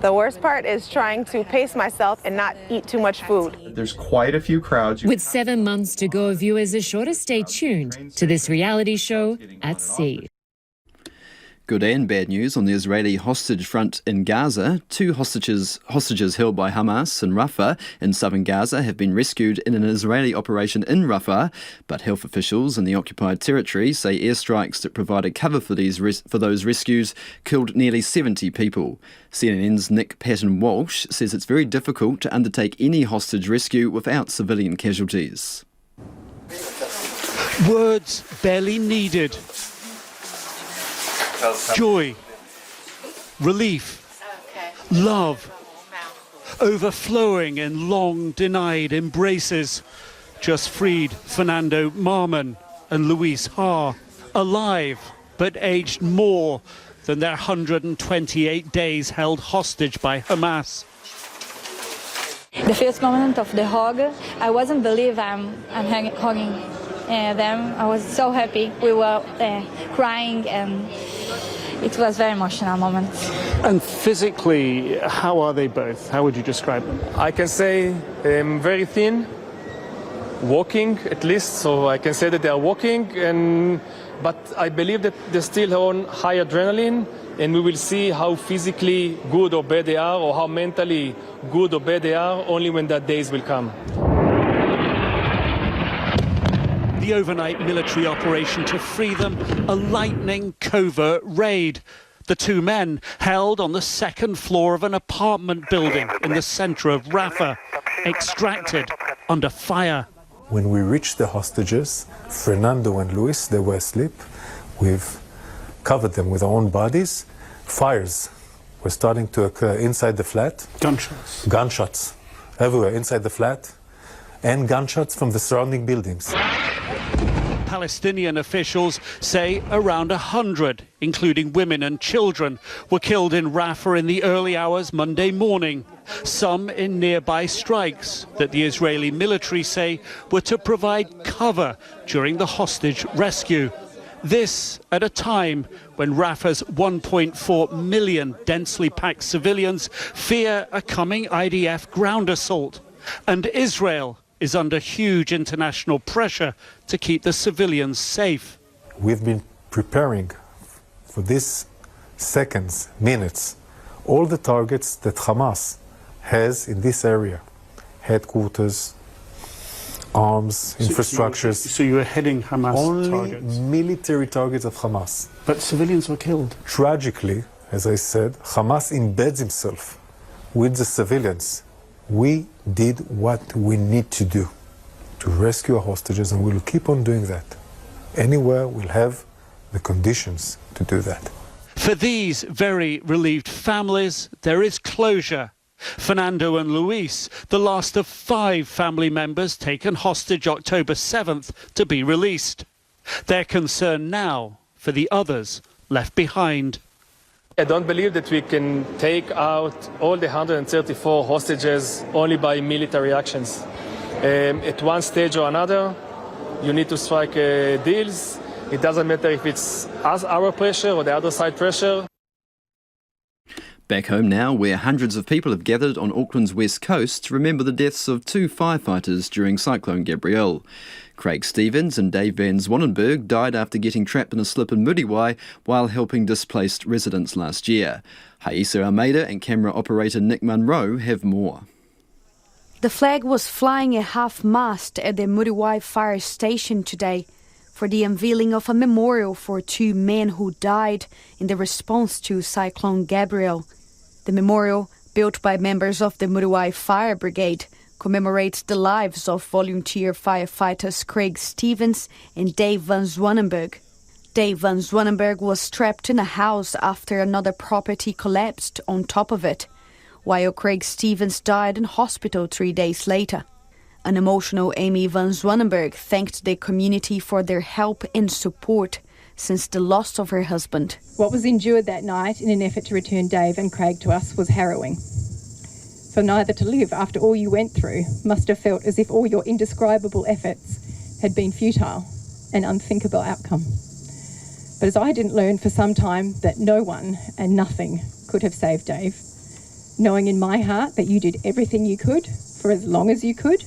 The worst part is trying to pace myself and not eat too much food.
There's quite a few crowds.
With 7 months to go, viewers are sure to stay tuned to this reality show at sea.
Good and bad news on the Israeli hostage front in Gaza. 2 hostages held by Hamas in Rafah in southern Gaza have been rescued in an Israeli operation in Rafah, but health officials in the occupied territory say airstrikes that provided cover for those rescues killed nearly 70 people. CNN's Nick Patton-Walsh says it's very difficult to undertake any hostage rescue without civilian casualties.
Words barely needed. Joy, relief, love, overflowing in long denied embraces. Just freed Fernando Marman and Luis Haar, alive but aged more than their 128 days held hostage by Hamas.
The first moment of the hug, I wasn't believe I'm hugging them. I was so happy. We were crying, and it was a very emotional moment.
And physically, how are they both? How would you describe them?
I can say very thin, walking at least, so I can say that they are walking, but I believe that they're still on high adrenaline, and we will see how physically good or bad they are, or how mentally good or bad they are, only when that days will come.
The overnight military operation to free them, a lightning covert raid. The 2 men held on the 2nd floor of an apartment building in the centre of Rafah, extracted under fire.
When we reached the hostages, Fernando and Luis, they were asleep. We've covered them with our own bodies. Fires were starting to occur inside the flat.
Gunshots.
Gunshots everywhere inside the flat, and gunshots from the surrounding buildings.
Palestinian officials say around 100, including women and children, were killed in Rafah in the early hours Monday morning. Some in nearby strikes that the Israeli military say were to provide cover during the hostage rescue. This at a time when Rafah's 1.4 million densely packed civilians fear a coming IDF ground assault. And Israel is under huge international pressure to keep the civilians safe.
We've been preparing for these seconds, minutes, all the targets that Hamas has in this area. Headquarters, arms, infrastructures.
So you were heading Hamas targets?
Only military targets of Hamas.
But civilians were killed.
Tragically, as I said, Hamas embeds himself with the civilians. We did what we need to do to rescue our hostages, and we'll keep on doing that. Anywhere we'll have the conditions to do that.
For these very relieved families, there is closure. Fernando and Luis, the last of 5 family members taken hostage October 7th to be released. Their concern now for the others left behind.
I don't believe that we can take out all the 134 hostages only by military actions. At one stage or another, you need to strike deals. It doesn't matter if it's our pressure or the other side pressure.
Back home now, where hundreds of people have gathered on Auckland's west coast to remember the deaths of 2 firefighters during Cyclone Gabrielle. Craig Stevens and Dave van Zwanenburg died after getting trapped in a slip in Muriwai while helping displaced residents last year. Haisa Almeida and camera operator Nick Munro have more.
The flag was flying at half-mast at the Muriwai fire station today for the unveiling of a memorial for 2 men who died in the response to Cyclone Gabrielle. The memorial, built by members of the Muriwai Fire Brigade, commemorates the lives of volunteer firefighters Craig Stevens and Dave van Zwanenburg. Dave van Zwanenburg was trapped in a house after another property collapsed on top of it, while Craig Stevens died in hospital 3 days later. An emotional Amy van Zwanenburg thanked the community for their help and support since the loss of her husband.
What was endured that night in an effort to return Dave and Craig to us was harrowing. For neither to live after all you went through must have felt as if all your indescribable efforts had been futile, an unthinkable outcome. But as I didn't learn for some time that no one and nothing could have saved Dave, knowing in my heart that you did everything you could for as long as you could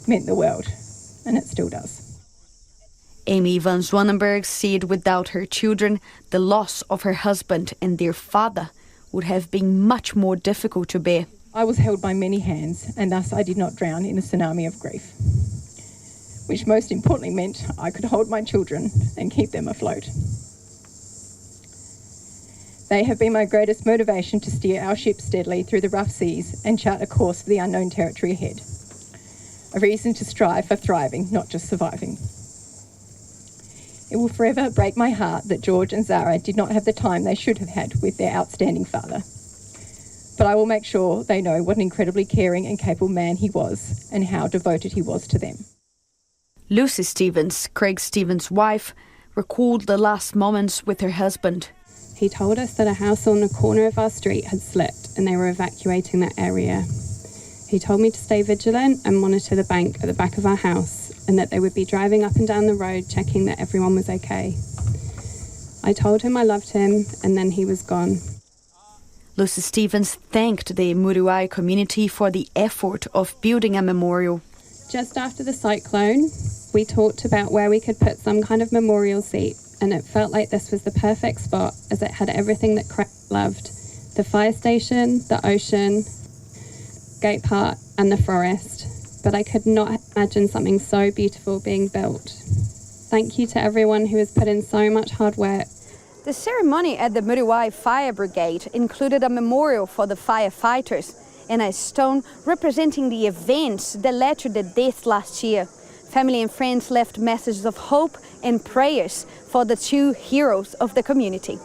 meant the world, and it still does.
Amy van Zwanenburg said without her children, the loss of her husband and their father would have been much more difficult to bear.
I was held by many hands, and thus I did not drown in a tsunami of grief, which most importantly meant I could hold my children and keep them afloat. They have been my greatest motivation to steer our ship steadily through the rough seas and chart a course for the unknown territory ahead. A reason to strive for thriving, not just surviving. It will forever break my heart that George and Zara did not have the time they should have had with their outstanding father. But I will make sure they know what an incredibly caring and capable man he was and how devoted he was to them.
Lucy Stevens, Craig Stevens' wife, recalled the last moments with her husband.
He told us that a house on the corner of our street had slipped and they were evacuating that area. He told me to stay vigilant and monitor the bank at the back of our house and that they would be driving up and down the road checking that everyone was okay. I told him I loved him and then he was gone.
Lucy Stevens thanked the Muriwai community for the effort of building a memorial.
Just after the cyclone, we talked about where we could put some kind of memorial seat, and it felt like this was the perfect spot as it had everything that Craig loved. The fire station, the ocean, Gate Park and the forest, but I could not imagine something so beautiful being built. Thank you to everyone who has put in so much hard work.
The ceremony at the Muriwai Fire Brigade included a memorial for the firefighters and a stone representing the events that led to the deaths last year. Family and friends left messages of hope and prayers for the 2 heroes of the community.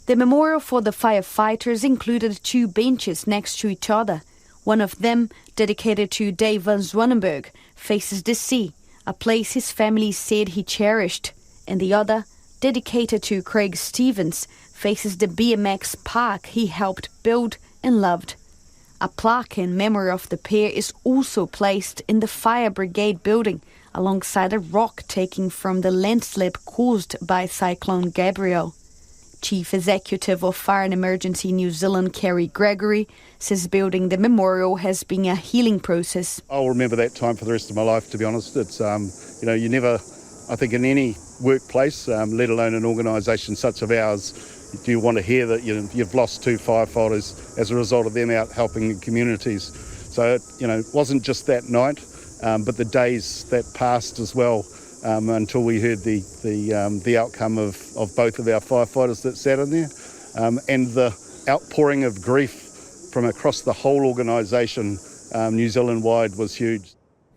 The memorial for the firefighters included 2 benches next to each other. One of them, dedicated to Dave van Zwanenburg, faces the sea, a place his family said he cherished, and the other, dedicated to Craig Stevens, faces the BMX park he helped build and loved. A plaque in memory of the pair is also placed in the Fire Brigade building, alongside a rock taken from the landslip caused by Cyclone Gabrielle. Chief Executive of Fire and Emergency New Zealand, Helen Gregory, says building the memorial has been a healing process.
I'll remember that time for the rest of my life, to be honest. It's, you never, I think in any workplace, let alone an organisation such as ours, do you want to hear that you've lost 2 firefighters as a result of them out helping communities. So, it wasn't just that night, but the days that passed as well, until we heard the outcome of both of our firefighters that sat in there, and the outpouring of grief from across the whole organisation, New Zealand-wide, was huge.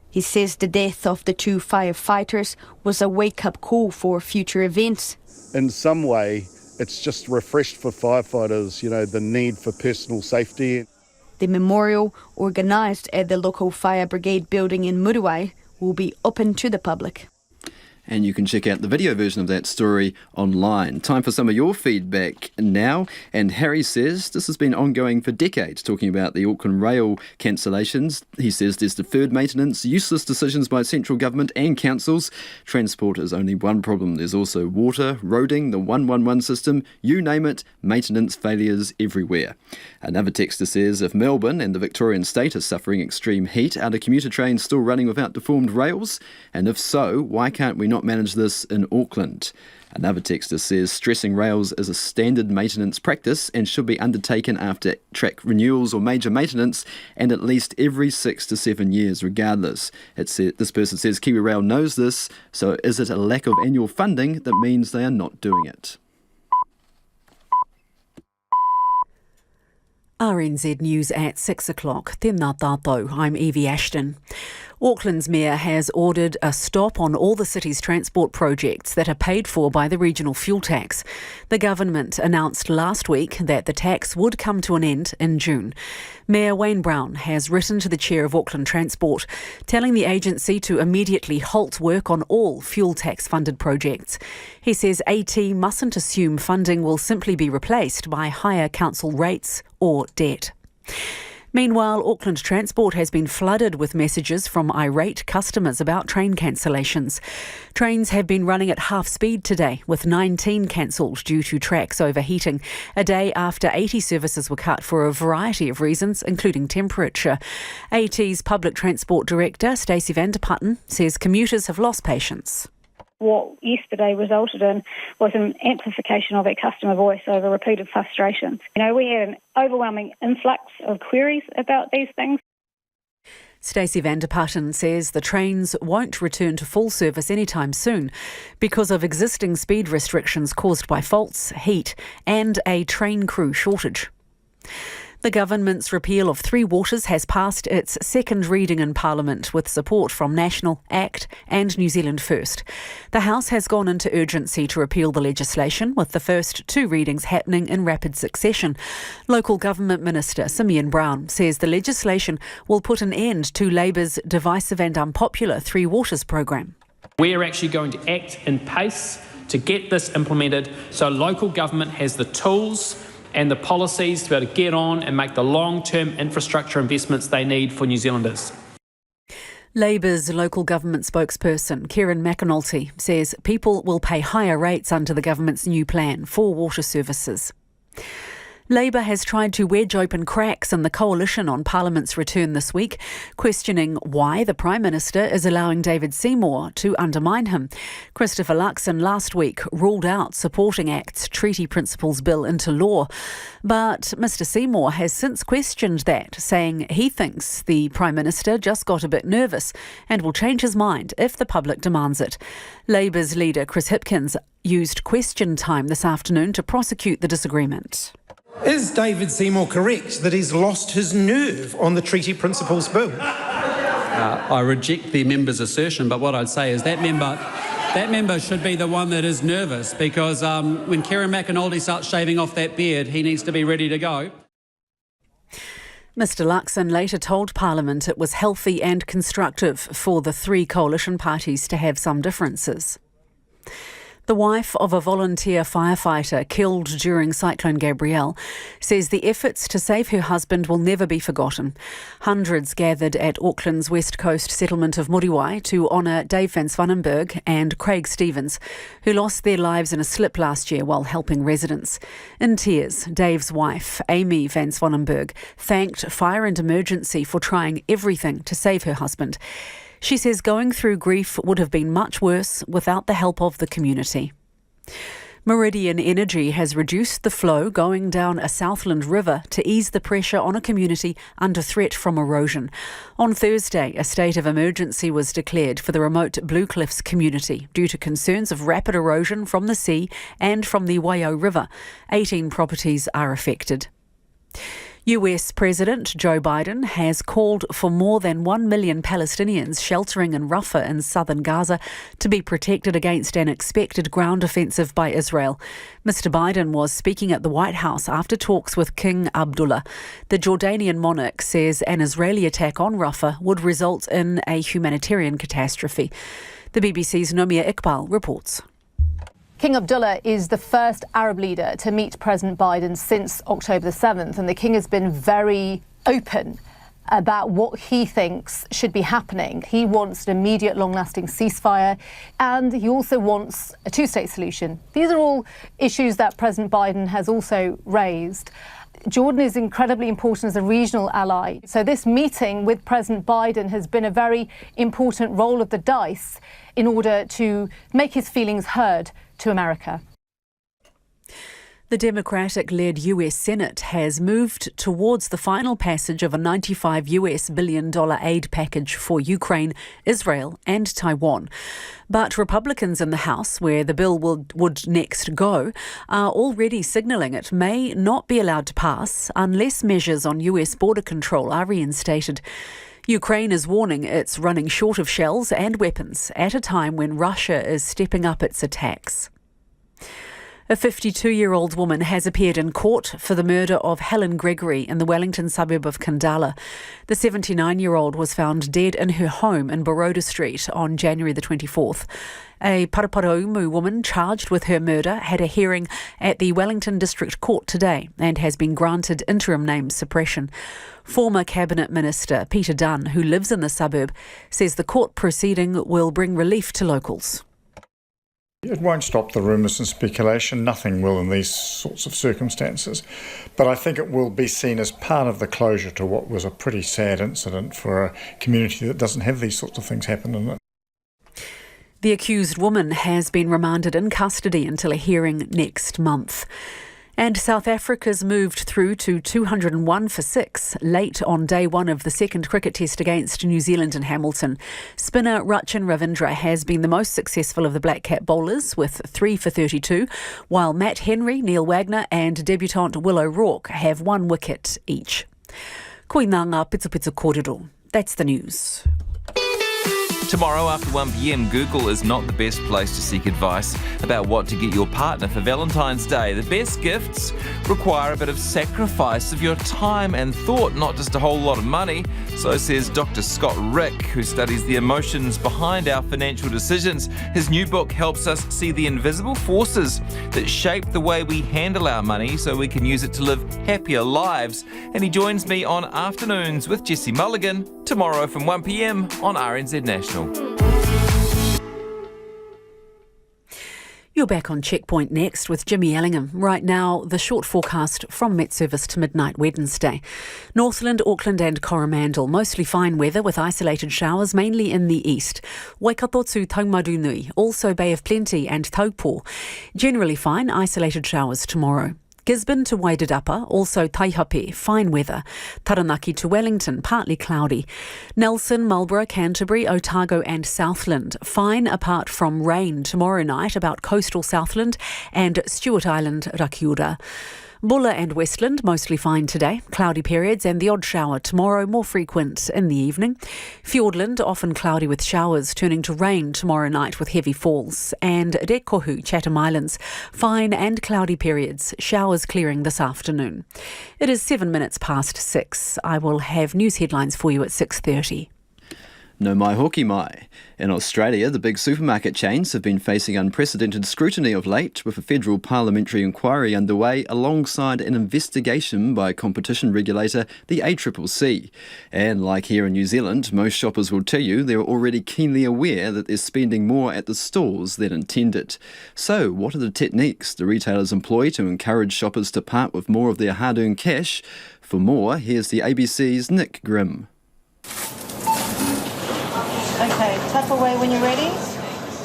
He says the death of the 2 firefighters was a wake-up call for future events.
In some way, it's just refreshed for firefighters, the need for personal safety.
The memorial, organised at the local Fire Brigade building in Muriwai, will be open to the public.
And you can check out the video version of that story online. Time for some of your feedback now. And Harry says this has been ongoing for decades, talking about the Auckland rail cancellations. He says there's deferred maintenance, useless decisions by central government and councils. Transport is only one problem. There's also water, roading, the 111 system, you name it, maintenance failures everywhere. Another texter says if Melbourne and the Victorian state are suffering extreme heat, are the commuter trains still running without deformed rails? And if so, why can't we not manage this in Auckland? Another texter says stressing rails is a standard maintenance practice and should be undertaken after track renewals or major maintenance and at least every 6 to 7 years regardless. This person says Kiwi Rail knows this, so is it a lack of annual funding that means they are not doing it?
RNZ News at 6 o'clock. Tēnā tātou, I'm Evie Ashton. Auckland's mayor has ordered a stop on all the city's transport projects that are paid for by the regional fuel tax. The government announced last week that the tax would come to an end in June. Mayor Wayne Brown has written to the chair of Auckland Transport, telling the agency to immediately halt work on all fuel tax funded projects. He says AT mustn't assume funding will simply be replaced by higher council rates or debt. Meanwhile, Auckland Transport has been flooded with messages from irate customers about train cancellations. Trains have been running at half speed today, with 19 cancelled due to tracks overheating, a day after 80 services were cut for a variety of reasons, including temperature. AT's Public Transport Director, Stacey Vanderputten, says commuters have lost patience.
What yesterday resulted in was an amplification of our customer voice over repeated frustrations. We had an overwhelming influx of queries about these things.
Stacey Vanderputten says the trains won't return to full service anytime soon because of existing speed restrictions caused by faults, heat and a train crew shortage. The government's repeal of Three Waters has passed its second reading in Parliament with support from National, ACT and New Zealand First. The House has gone into urgency to repeal the legislation, with the first 2 readings happening in rapid succession. Local Government Minister Simeon Brown says the legislation will put an end to Labour's divisive and unpopular Three Waters programme.
We're actually going to act in pace to get this implemented so local government has the tools and the policies to be able to get on and make the long-term infrastructure investments they need for New Zealanders.
Labour's local government spokesperson, Kieran McAnulty, says people will pay higher rates under the government's new plan for water services. Labour has tried to wedge open cracks in the coalition on Parliament's return this week, questioning why the Prime Minister is allowing David Seymour to undermine him. Christopher Luxon last week ruled out supporting ACT's Treaty Principles Bill into law. But Mr Seymour has since questioned that, saying he thinks the Prime Minister just got a bit nervous and will change his mind if the public demands it. Labour's leader Chris Hipkins used question time this afternoon to prosecute the disagreement.
Is David Seymour correct that he's lost his nerve on the Treaty Principles Bill?
I reject the member's assertion, but what I'd say is that member should be the one that is nervous, because when Kieran McAnulty starts shaving off that beard, he needs to be ready to go.
Mr Luxon later told Parliament it was healthy and constructive for the 3 coalition parties to have some differences. The wife of a volunteer firefighter killed during Cyclone Gabrielle says the efforts to save her husband will never be forgotten. Hundreds gathered at Auckland's west coast settlement of Muriwai to honour Dave van Swanenberg and Craig Stevens, who lost their lives in a slip last year while helping residents. In tears, Dave's wife, Amy van Swanenberg, thanked Fire and Emergency for trying everything to save her husband. She says going through grief would have been much worse without the help of the community. Meridian Energy has reduced the flow going down a Southland river to ease the pressure on a community under threat from erosion. On Thursday, a state of emergency was declared for the remote Blue Cliffs community due to concerns of rapid erosion from the sea and from the Waio River. 18 properties are affected. US President Joe Biden has called for more than 1 million Palestinians sheltering in Rafah in southern Gaza to be protected against an expected ground offensive by Israel. Mr Biden was speaking at the White House after talks with King Abdullah. The Jordanian monarch says an Israeli attack on Rafah would result in a humanitarian catastrophe. The BBC's Nomia Iqbal reports.
King Abdullah is the first Arab leader to meet President Biden since October the 7th, and the King has been very open about what he thinks should be happening. He wants an immediate, long-lasting ceasefire, and he also wants a two-state solution. These are all issues that President Biden has also raised. Jordan is incredibly important as a regional ally. So this meeting with President Biden has been a very important roll of the dice in order to make his feelings heard to America.
The Democratic-led US Senate has moved towards the final passage of a $95 billion aid package for Ukraine, Israel and Taiwan. But Republicans in the House, where the bill would next go, are already signalling it may not be allowed to pass unless measures on US border control are reinstated. Ukraine is warning it's running short of shells and weapons at a time when Russia is stepping up its attacks. A 52-year-old woman has appeared in court for the murder of Helen Gregory in the Wellington suburb of Khandallah. The 79-year-old was found dead in her home in Baroda Street on January the 24th. A Paraparaumu woman charged with her murder had a hearing at the Wellington District Court today and has been granted interim name suppression. Former Cabinet Minister Peter Dunn, who lives in the suburb, says the court proceeding will bring relief to locals.
It won't stop the rumours and speculation. Nothing will in these sorts of circumstances. But I think it will be seen as part of the closure to what was a pretty sad incident for a community that doesn't have these sorts of things happen in it.
The accused woman has been remanded in custody until a hearing next month. And South Africa's moved through to 201 for 6 late on day one of the second cricket test against New Zealand in Hamilton. Spinner Rachin Ravindra has been the most successful of the Black Cap bowlers with 3 for 32, while Matt Henry, Neil Wagner and debutant Will O'Rourke have 1 wicket each. Koinanga Pitsupitsu Kōrero. That's the news.
Tomorrow after 1pm, Google is not the best place to seek advice about what to get your partner for Valentine's Day. The best gifts require a bit of sacrifice of your time and thought, not just a whole lot of money. So says Dr. Scott Rick, who studies the emotions behind our financial decisions. His new book helps us see the invisible forces that shape the way we handle our money so we can use it to live happier lives. And he joins me on Afternoons with Jesse Mulligan tomorrow from 1pm on RNZ National.
You're back on Checkpoint next with Jimmy Ellingham. Right now, the short forecast from Met Service to midnight Wednesday. Northland, Auckland and Coromandel, mostly fine weather with isolated showers, mainly in the east. Waikato to Taumarunui, also Bay of Plenty and Taupo. Generally fine, isolated showers tomorrow. Gisborne to Wairarapa, also Taihape, fine weather. Taranaki to Wellington, partly cloudy. Nelson, Marlborough, Canterbury, Otago and Southland, fine apart from rain tomorrow night about coastal Southland and Stewart Island, Rakiura. Bulla and Westland, mostly fine today. Cloudy periods and the odd shower tomorrow, more frequent in the evening. Fiordland, often cloudy with showers, turning to rain tomorrow night with heavy falls. And Rekohu, Chatham Islands, fine and cloudy periods, showers clearing this afternoon. It is 7 minutes past 6. I will have news headlines for you at 6:30.
No mai hoki mai. In Australia, the big supermarket chains have been facing unprecedented scrutiny of late, with a federal parliamentary inquiry underway alongside an investigation by competition regulator, the ACCC. And like here in New Zealand, most shoppers will tell you they're already keenly aware that they're spending more at the stores than intended. So, what are the techniques the retailers employ to encourage shoppers to part with more of their hard-earned cash? For more, here's the ABC's Nick Grimm.
Okay, tap away when you're ready.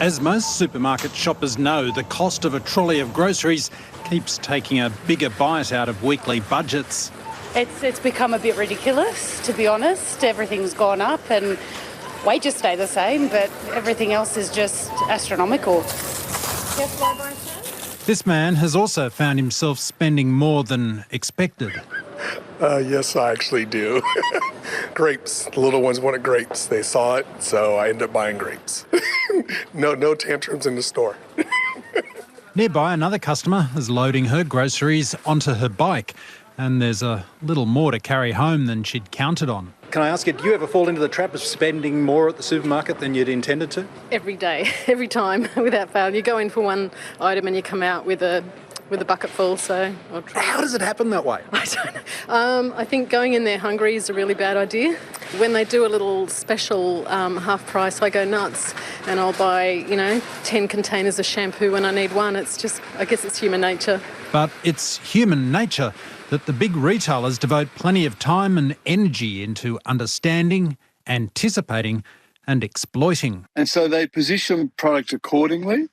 As most supermarket shoppers know, the cost of a trolley of groceries keeps taking a bigger bite out of weekly budgets.
It's become a bit ridiculous, to be honest. Everything's gone up and wages stay the same, but everything else is just astronomical.
This man has also found himself spending more than expected.
Yes, I actually do. Grapes. The little ones wanted grapes. They saw it, so I ended up buying grapes. No tantrums in the store.
Nearby, another customer is loading her groceries onto her bike, and there's a little more to carry home than she'd counted on. Can I ask you, do you ever fall into the trap of spending more at the supermarket than you'd intended to?
Every day, every time, without fail. You go in for one item and you come out with a bucket full, so I'll try.
How does it happen that way?
I don't know. I think going in there hungry is a really bad idea. When they do a little special half price, I go nuts and I'll buy, 10 containers of shampoo when I need one. It's just, I guess it's human nature.
But it's human nature that the big retailers devote plenty of time and energy into understanding, anticipating and exploiting.
And so they position product accordingly.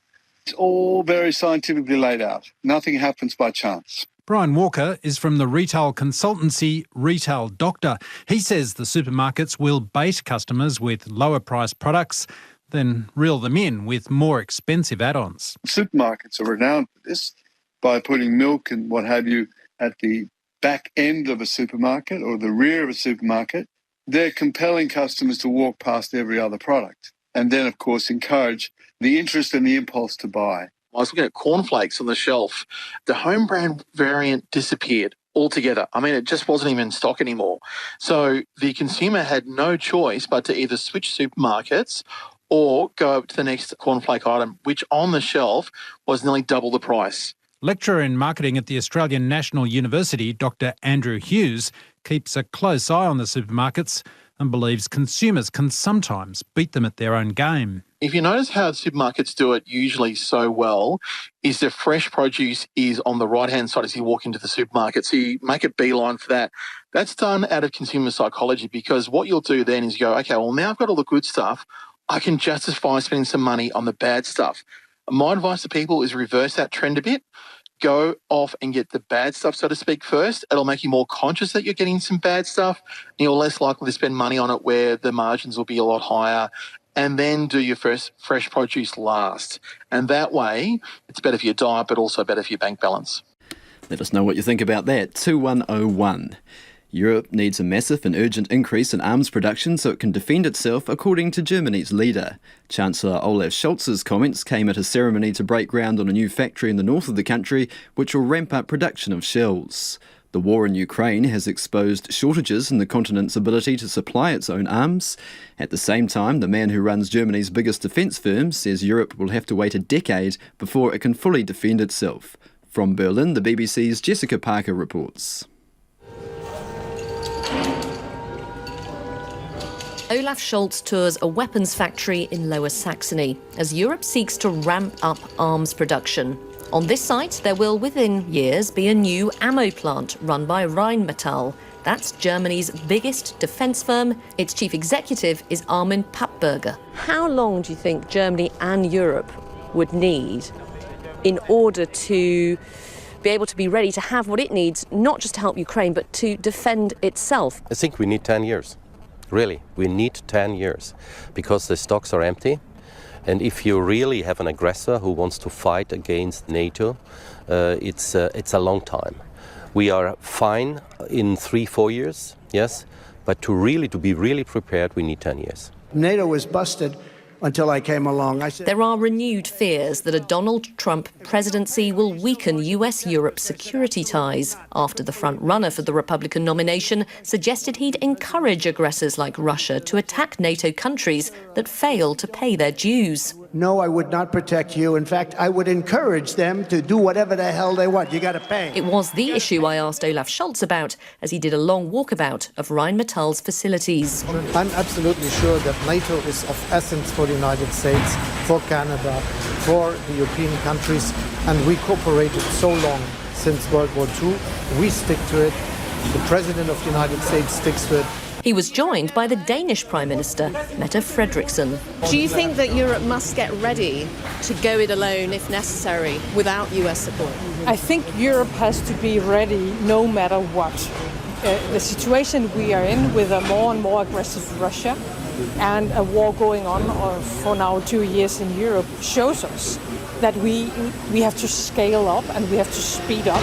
It's all very scientifically laid out. Nothing happens by chance.
Brian Walker is from the retail consultancy Retail Doctor. He says the supermarkets will bait customers with lower priced products, then reel them in with more expensive add-ons.
Supermarkets are renowned for this by putting milk and what have you at the back end of a supermarket or the rear of a supermarket. They're compelling customers to walk past every other product and then, of course, encourage the interest and the impulse to buy.
I was looking at cornflakes on the shelf. The home brand variant disappeared altogether. I mean, it just wasn't even in stock anymore. So the consumer had no choice but to either switch supermarkets or go to the next cornflake item, which on the shelf was nearly double the price.
Lecturer in marketing at the Australian National University, Dr. Andrew Hughes, keeps a close eye on the supermarkets and believes consumers can sometimes beat them at their own game.
If you notice how supermarkets do it usually so well, is the fresh produce is on the right-hand side as you walk into the supermarket. So you make a beeline for that. That's done out of consumer psychology, because what you'll do then is you go, okay, well, now I've got all the good stuff. I can justify spending some money on the bad stuff. My advice to people is reverse that trend a bit. Go off and get the bad stuff, so to speak, first. It'll make you more conscious that you're getting some bad stuff, and you're less likely to spend money on it where the margins will be a lot higher. And then do your first fresh produce last. And that way, it's better for your diet, but also better for your bank balance.
Let us know what you think about that. 2101. Europe needs a massive and urgent increase in arms production so it can defend itself, according to Germany's leader. Chancellor Olaf Scholz's comments came at a ceremony to break ground on a new factory in the north of the country, which will ramp up production of shells. The war in Ukraine has exposed shortages in the continent's ability to supply its own arms. At the same time, the man who runs Germany's biggest defence firm says Europe will have to wait a decade before it can fully defend itself. From Berlin, the BBC's Jessica Parker reports.
Olaf Scholz tours a weapons factory in Lower Saxony as Europe seeks to ramp up arms production. On this site, there will, within years, be a new ammo plant run by Rheinmetall. That's Germany's biggest defence firm. Its chief executive is Armin Pappberger. How long do you think Germany and Europe would need in order to be able to be ready to have what it needs, not just to help Ukraine, but to defend itself?
I think we need 10 years. Really, we need 10 years because the stocks are empty. And if you really have an aggressor who wants to fight against NATO, it's a long time. We are fine in 3-4 years, yes, but to be really prepared, we need 10 years.
NATO was busted until I came along.
There are renewed fears that a Donald Trump presidency will weaken US-Europe security ties after the front-runner for the Republican nomination suggested he'd encourage aggressors like Russia to attack NATO countries that fail to pay their dues.
No, I would not protect you. In fact, I would encourage them to do whatever the hell they want. You got to pay.
It was the issue I asked Olaf Scholz about as he did a long walkabout of Rheinmetall's facilities.
I'm absolutely sure that NATO is of essence for the United States, for Canada, for the European countries, and we cooperated so long since World War II. We stick to it. The President of the United States sticks to it.
He was joined by the Danish Prime Minister, Mette Frederiksen.
Do you think that Europe must get ready to go it alone if necessary without US support?
I think Europe has to be ready no matter what. The situation we are in with a more and more aggressive Russia and a war going on for now 2 years in Europe shows us that we have to scale up and we have to speed up.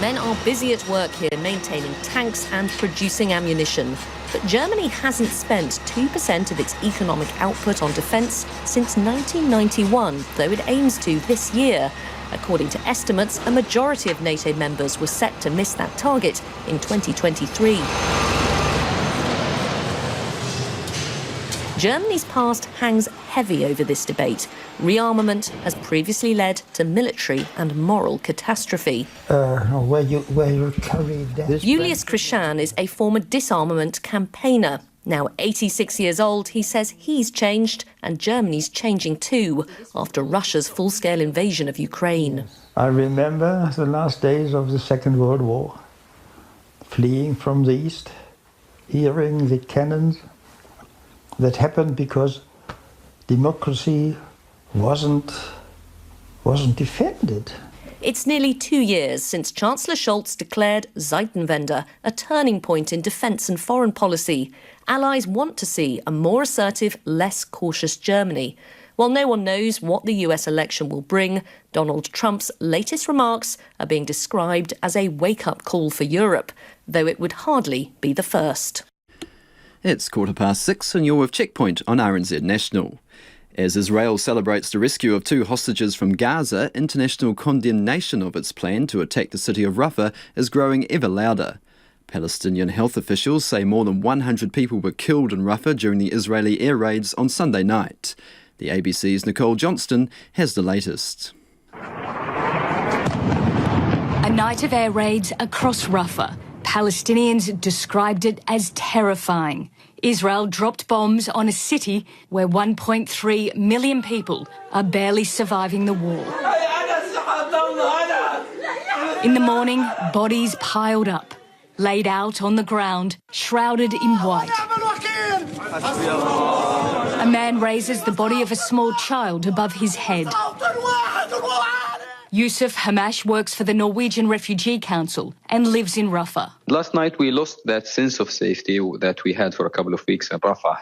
Men are busy at work here maintaining tanks and producing ammunition. But Germany hasn't spent 2% of its economic output on defence since 1991, though it aims to this year. According to estimates, a majority of NATO members were set to miss that target in 2023. Germany's past hangs heavy over this debate. Rearmament has previously led to military and moral catastrophe.
Where you carry that.
Julius Krishan is a former disarmament campaigner. Now 86 years old, he says he's changed and Germany's changing too after Russia's full-scale invasion of Ukraine.
I remember the last days of the Second World War, fleeing from the east, hearing the cannons. That happened because democracy wasn't defended.
It's nearly 2 years since Chancellor Scholz declared Zeitenwende a turning point in defence and foreign policy. Allies want to see a more assertive, less cautious Germany. While no one knows what the US election will bring, Donald Trump's latest remarks are being described as a wake-up call for Europe, though it would hardly be the first.
It's 6:15 and you're with Checkpoint on RNZ National. As Israel celebrates the rescue of 2 hostages from Gaza, international condemnation of its plan to attack the city of Rafah is growing ever louder. Palestinian health officials say more than 100 people were killed in Rafah during the Israeli air raids on Sunday night. The ABC's Nicole Johnston has the latest.
A night of air raids across Rafah. Palestinians described it as terrifying. Israel dropped bombs on a city where 1.3 million people are barely surviving the war. In the morning, bodies piled up, laid out on the ground, shrouded in white. A man raises the body of a small child above his head. Yusuf Hamash works for the Norwegian Refugee Council and lives in Rafah.
Last night we lost that sense of safety that we had for a couple of weeks in Rafah.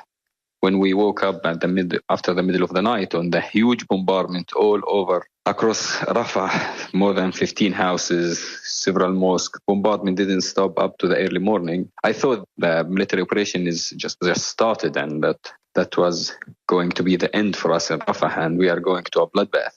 When we woke up after the middle of the night on the huge bombardment all over across Rafah, more than 15 houses, several mosques. Bombardment didn't stop up to the early morning. I thought the military operation is just started and that was going to be the end for us in Rafah and we are going to a bloodbath.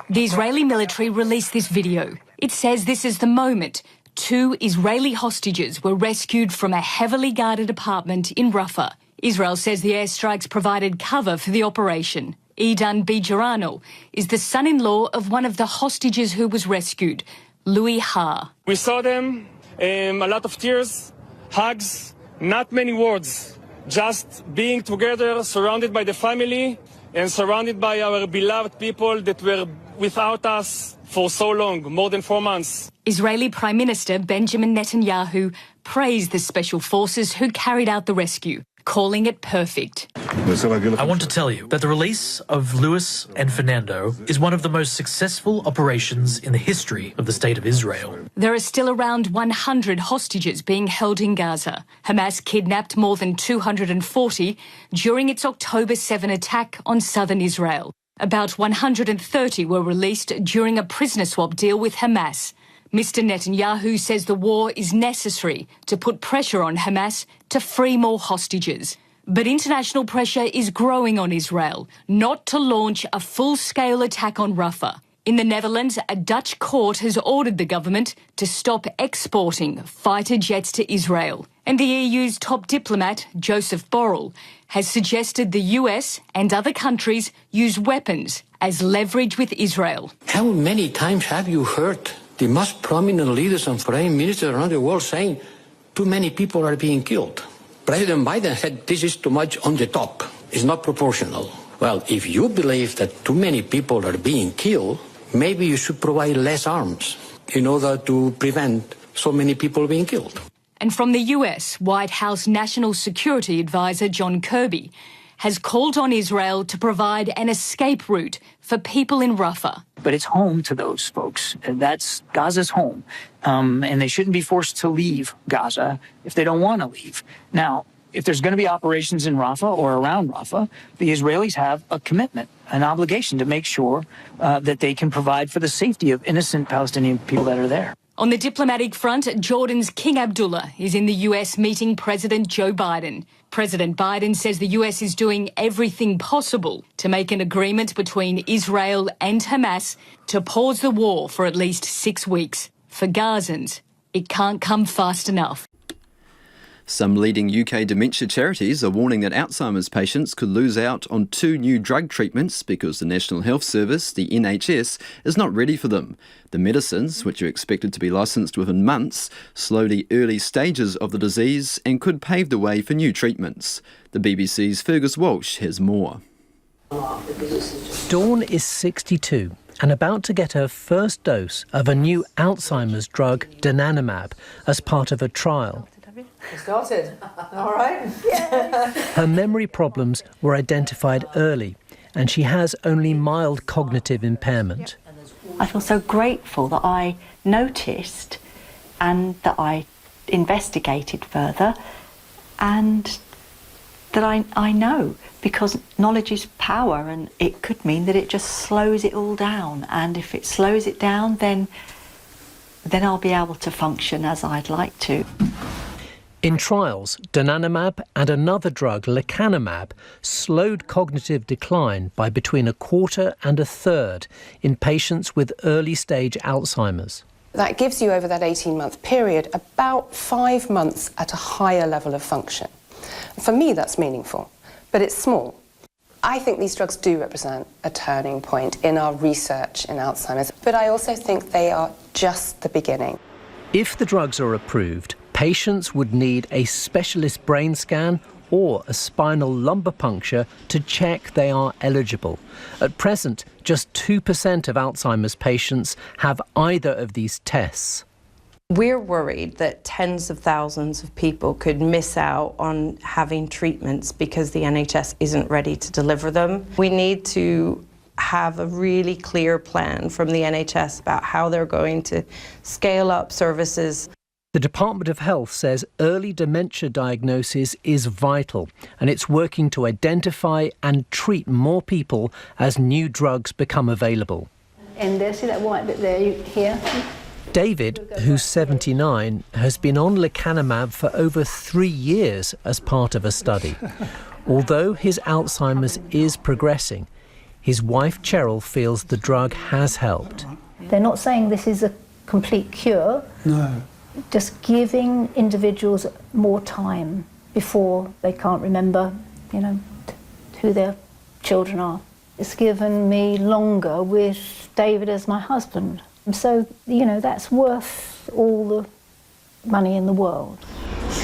The Israeli military released this video. It says this is the moment 2 Israeli hostages were rescued from a heavily guarded apartment in Rafah. Israel says the airstrikes provided cover for the operation. Idan Bijarano is the son-in-law of one of the hostages who was rescued, Louis Ha.
We saw them, a lot of tears, hugs, not many words, just being together, surrounded by the family and surrounded by our beloved people that were without us for so long, more than 4 months.
Israeli Prime Minister Benjamin Netanyahu praised the special forces who carried out the rescue, calling it perfect.
I want to tell you that the release of Louis and Fernando is one of the most successful operations in the history of the State of Israel.
There are still around 100 hostages being held in Gaza. Hamas kidnapped more than 240 during its October 7 attack on southern Israel. About 130 were released during a prisoner swap deal with Hamas. Mr. Netanyahu says the war is necessary to put pressure on Hamas to free more hostages. But international pressure is growing on Israel not to launch a full-scale attack on Rafah. In the Netherlands, a Dutch court has ordered the government to stop exporting fighter jets to Israel. And the EU's top diplomat, Joseph Borrell, has suggested the US and other countries use weapons as leverage with Israel.
How many times have you heard the most prominent leaders and foreign ministers around the world saying too many people are being killed? President Biden said this is too much on the top. It's not proportional. Well, if you believe that too many people are being killed, maybe you should provide less arms in order to prevent so many people being killed.
And from the US, White House National Security Advisor John Kirby has called on Israel to provide an escape route for people in Rafah.
But it's home to those folks. That's Gaza's home. And they shouldn't be forced to leave Gaza if they don't want to leave. Now, if there's going to be operations in Rafah or around Rafah, the Israelis have a commitment, an obligation to make sure that they can provide for the safety of innocent Palestinian people that are there.
On the diplomatic front, Jordan's King Abdullah is in the US meeting President Joe Biden. President Biden says the US is doing everything possible to make an agreement between Israel and Hamas to pause the war for at least 6 weeks. For Gazans, it can't come fast enough.
Some leading UK dementia charities are warning that Alzheimer's patients could lose out on 2 new drug treatments because the National Health Service, the NHS, is not ready for them. The medicines, which are expected to be licensed within months, slow the early stages of the disease and could pave the way for new treatments. The BBC's Fergus Walsh has more.
Dawn is 62 and about to get her first dose of a new Alzheimer's drug, donanemab, as part of a trial.
We started. All right.
Her memory problems were identified early, and she has only mild cognitive impairment.
I feel so grateful that I noticed and that I investigated further and that I know, because knowledge is power, and it could mean that it just slows it all down. And if it slows it down, then I'll be able to function as I'd like to.
In trials, donanemab and another drug, lecanemab, slowed cognitive decline by between 1/4 and 1/3 in patients with early-stage Alzheimer's.
That gives you, over that 18-month period, about 5 months at a higher level of function. For me, that's meaningful, but it's small. I think these drugs do represent a turning point in our research in Alzheimer's, but I also think they are just the beginning.
If the drugs are approved, patients would need a specialist brain scan or a spinal lumbar puncture to check they are eligible. At present, just 2% of Alzheimer's patients have either of these tests.
We're worried that tens of thousands of people could miss out on having treatments because the NHS isn't ready to deliver them. We need to have a really clear plan from the NHS about how they're going to scale up services.
The Department of Health says early dementia diagnosis is vital, and it's working to identify and treat more people as new drugs become available.
And there, see that white bit there, here?
David, who's 79, has been on lecanemab for over 3 years as part of a study. Although his Alzheimer's is progressing, his wife Cheryl feels the drug has helped.
They're not saying this is a complete cure.
No.
Just giving individuals more time before they can't remember, who their children are. It's given me longer with David as my husband. So, that's worth all the money in the world.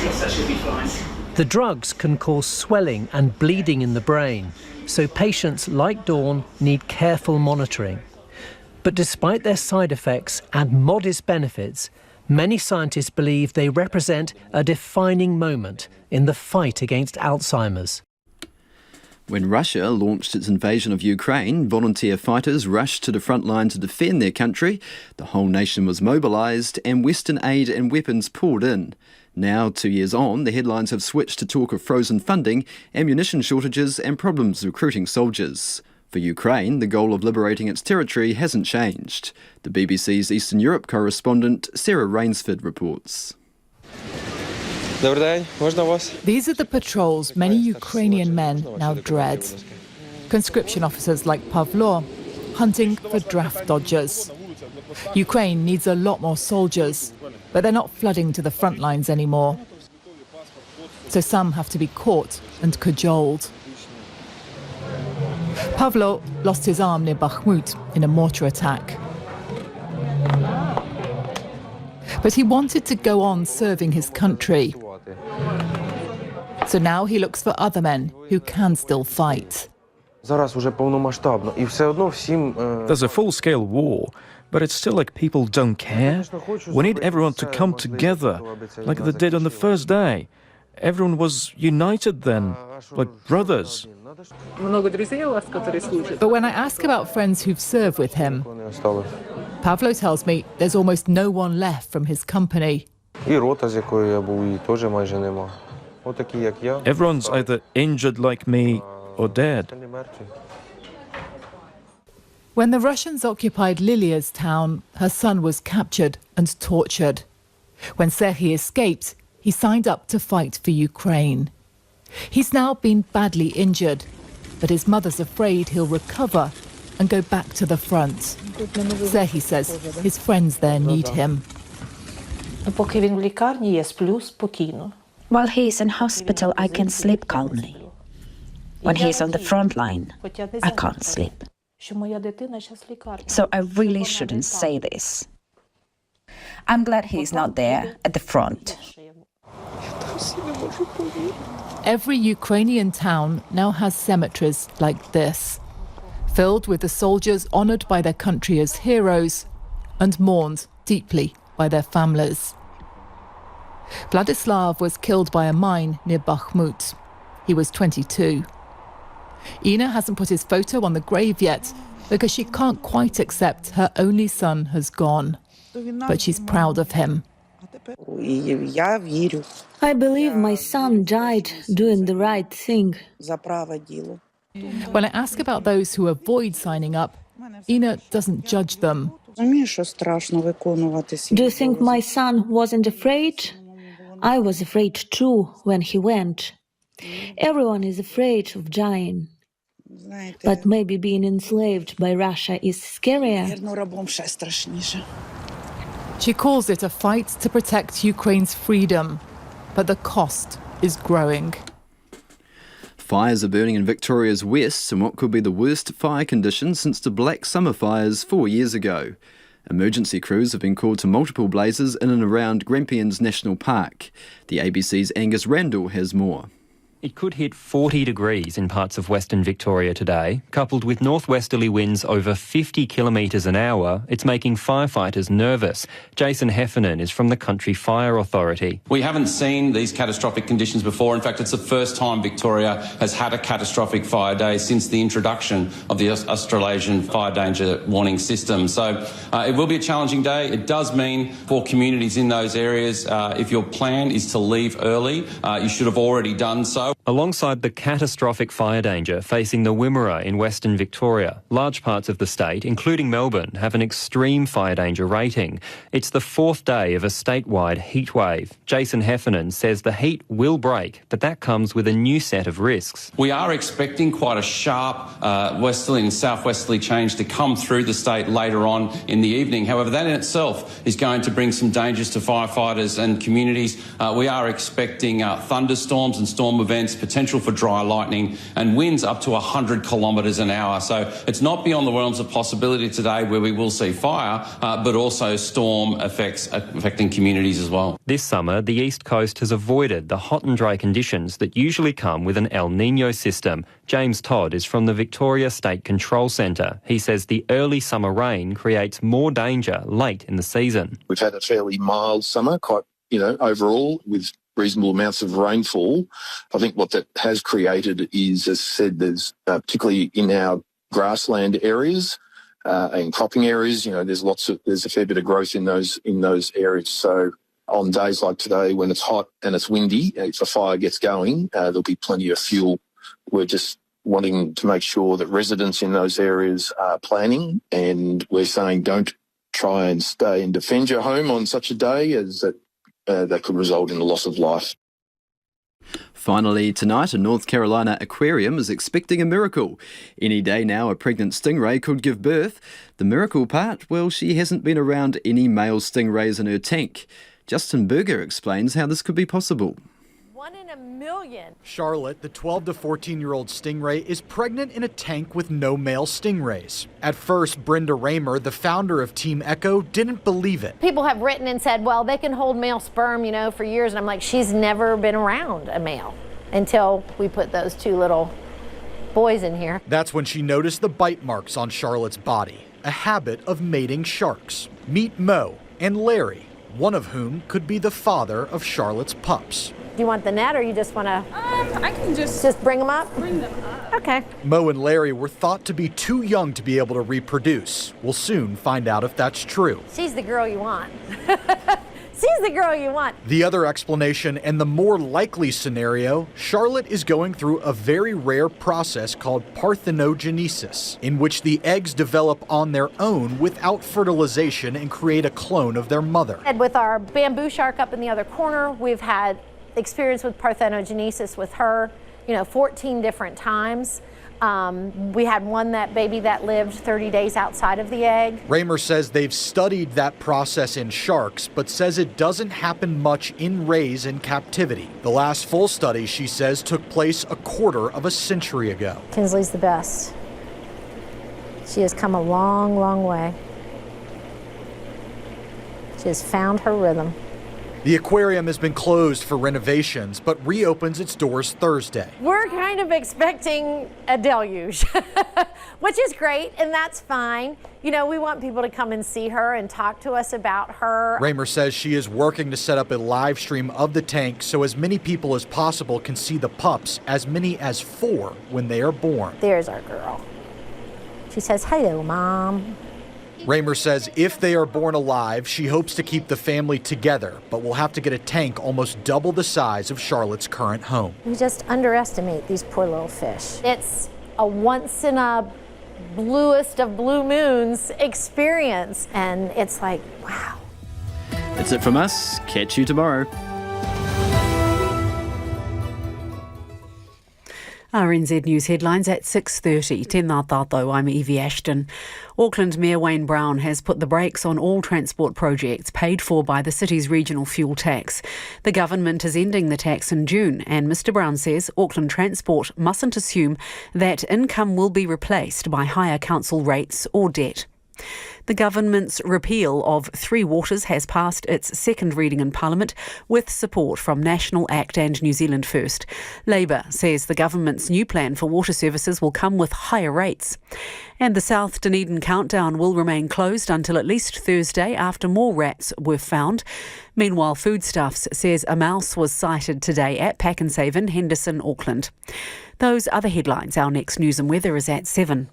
Yes, that should be fine. The drugs can cause swelling and bleeding in the brain, so patients like Dawn need careful monitoring. But despite their side effects and modest benefits, many scientists believe they represent a defining moment in the fight against Alzheimer's.
When Russia launched its invasion of Ukraine, volunteer fighters rushed to the front line to defend their country. The whole nation was mobilised and Western aid and weapons poured in. Now, 2 years on, the headlines have switched to talk of frozen funding, ammunition shortages and problems recruiting soldiers. For Ukraine, the goal of liberating its territory hasn't changed. The BBC's Eastern Europe correspondent Sarah Rainsford reports.
These are the patrols many Ukrainian men now dread. Conscription officers like Pavlo, hunting for draft dodgers. Ukraine needs a lot more soldiers, but they're not flooding to the front lines anymore. So some have to be caught and cajoled. Pavlo lost his arm near Bakhmut in a mortar attack. But he wanted to go on serving his country. So now he looks for other men who can still fight.
There's a full-scale war, but it's still like people don't care. We need everyone to come together, like they did on the first day. Everyone was united then, like brothers.
But when I ask about friends who've served with him, Pavlo tells me there's almost no one left from his company.
Everyone's either injured like me or dead.
When the Russians occupied Lilia's town, her son was captured and tortured. When Serhiy escaped, he signed up to fight for Ukraine. He's now been badly injured, but his mother's afraid he'll recover and go back to the front. Serhiy says his friends there need him.
While he's in hospital, I can sleep calmly. When he's on the front line, I can't sleep. So I really shouldn't say this. I'm glad he's not there at the front.
Every Ukrainian town now has cemeteries like this, filled with the soldiers honoured by their country as heroes and mourned deeply by their families. Vladislav was killed by a mine near Bakhmut. He was 22. Ina hasn't put his photo on the grave yet because she can't quite accept her only son has gone. But she's proud of him.
I believe my son died doing the right thing.
When I ask about those who avoid signing up, Ina doesn't judge them.
Do you think my son wasn't afraid? I was afraid too when he went. Everyone is afraid of dying. But maybe being enslaved by Russia is scarier.
She calls it a fight to protect Ukraine's freedom, but the cost is growing.
Fires are burning in Victoria's west in what could be the worst fire conditions since the Black Summer fires 4 years ago. Emergency crews have been called to multiple blazes in and around Grampians National Park. The ABC's Angus Randall has more.
It could hit 40 degrees in parts of Western Victoria today. Coupled with northwesterly winds over 50 kilometres an hour, it's making firefighters nervous. Jason Heffernan is from the Country Fire Authority.
We haven't seen these catastrophic conditions before. In fact, it's the first time Victoria has had a catastrophic fire day since the introduction of the Australasian Fire Danger Warning System. So it will be a challenging day. It does mean for communities in those areas, if your plan is to leave early, you should have already done so.
Alongside the catastrophic fire danger facing the Wimmera in Western Victoria, large parts of the state, including Melbourne, have an extreme fire danger rating. It's the fourth day of a statewide heatwave. Jason Heffernan says the heat will break, but that comes with a new set of risks.
We are expecting quite a sharp westerly and southwesterly change to come through the state later on in the evening. However, that in itself is going to bring some dangers to firefighters and communities. We are expecting thunderstorms and storm events, potential for dry lightning and winds up to 100 kilometres an hour. So it's not beyond the realms of possibility today where we will see fire, but also storm effects affecting communities as well.
This summer, the East Coast has avoided the hot and dry conditions that usually come with an El Niño system. James Todd is from the Victoria State Control Centre. He says the early summer rain creates more danger late in the season.
We've had a fairly mild summer, quite, overall, with reasonable amounts of rainfall. I think what that has created is, as I said, there's particularly in our grassland areas and cropping areas, there's a fair bit of growth in those areas. So on days like today when it's hot and it's windy, if a fire gets going, there'll be plenty of fuel. We're just wanting to make sure that residents in those areas are planning, and we're saying don't try and stay and defend your home on such a day as that could result in the loss of life.
Finally, tonight, a North Carolina aquarium is expecting a miracle. Any day now, a pregnant stingray could give birth. The miracle part? Well, she hasn't been around any male stingrays in her tank. Justin Berger explains how this could be possible.
1 in a million.
Charlotte, the 12 to 14-year-old stingray, is pregnant in a tank with no male stingrays. At first, Brenda Raymer, the founder of Team Echo, didn't believe it.
People have written and said, well, they can hold male sperm, for years. And I'm like, she's never been around a male until we put those two little boys in here.
That's when she noticed the bite marks on Charlotte's body, a habit of mating sharks. Meet Mo and Larry, one of whom could be the father of Charlotte's pups.
Do you want the net, or you just want to?
I can
just bring them up.
Bring them up.
Okay.
Mo and Larry were thought to be too young to be able to reproduce. We'll soon find out if that's true.
She's the girl you want. She's the girl you want.
The other explanation and the more likely scenario, Charlotte is going through a very rare process called parthenogenesis, in which the eggs develop on their own without fertilization and create a clone of their mother.
And with our bamboo shark up in the other corner, we've had experience with parthenogenesis with her, 14 different times. We had that baby that lived 30 days outside of the egg.
Raymer says they've studied that process in sharks, but says it doesn't happen much in rays in captivity. The last full study, she says, took place a quarter of a century ago.
Kinsley's the best. She has come a long, long way. She has found her rhythm.
The aquarium has been closed for renovations, but reopens its doors Thursday.
We're kind of expecting a deluge, which is great, and that's fine. We want people to come and see her and talk to us about her.
Raymer says she is working to set up a live stream of the tank so as many people as possible can see the pups, as many as 4 when they are born.
There's our girl. She says, "Hello, Mom."
Raymer says if they are born alive, she hopes to keep the family together, but will have to get a tank almost double the size of Charlotte's current home.
We just underestimate these poor little fish. It's a once in a bluest of blue moons experience, and it's like, wow.
That's it from us. Catch you tomorrow.
RNZ News headlines at 6:30. Tēnā tātou, I'm Evie Ashton. Auckland Mayor Wayne Brown has put the brakes on all transport projects paid for by the city's regional fuel tax. The government is ending the tax in June, and Mr Brown says Auckland Transport mustn't assume that income will be replaced by higher council rates or debt. The government's repeal of Three Waters has passed its second reading in Parliament with support from National Act and New Zealand First. Labour says the government's new plan for water services will come with higher rates. And the South Dunedin countdown will remain closed until at least Thursday after more rats were found. Meanwhile, Foodstuffs says a mouse was sighted today at Pack and Save in Henderson, Auckland. Those other headlines. Our next news and weather is at 7.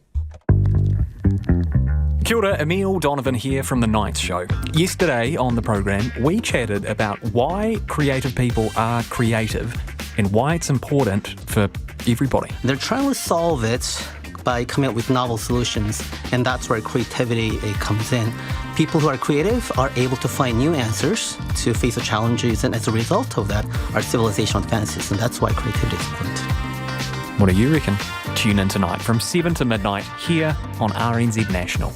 Kia ora, Emile Donovan here from The Night Show. Yesterday on the program, we chatted about why creative people are creative and why it's important for everybody.
They're trying to solve it by coming up with novel solutions, and that's where creativity comes in. People who are creative are able to find new answers to face the challenges, and as a result of that, our civilization advances, and that's why creativity is important.
What do you reckon? Tune in tonight from 7 to midnight here on RNZ National.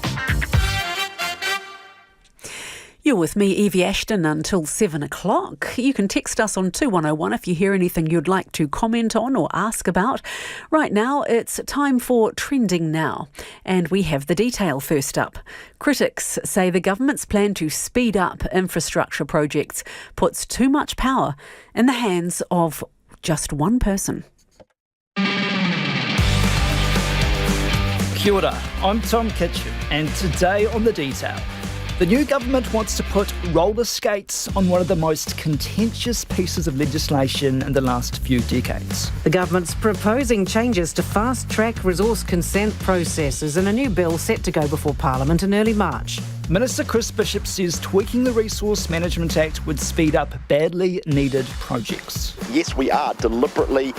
You're with me, Evie Ashton, until 7 o'clock. You can text us on 2101 if you hear anything you'd like to comment on or ask about. Right now, it's time for Trending Now, and we have the detail first up. Critics say the government's plan to speed up infrastructure projects puts too much power in the hands of just one person.
Kia ora, I'm Tom Kitchen, and today on The Detail, the new government wants to put roller skates on one of the most contentious pieces of legislation in the last few decades.
The government's proposing changes to fast-track resource consent processes in a new bill set to go before Parliament in early March.
Minister Chris Bishop says tweaking the Resource Management Act would speed up badly needed projects.
Yes, we are deliberately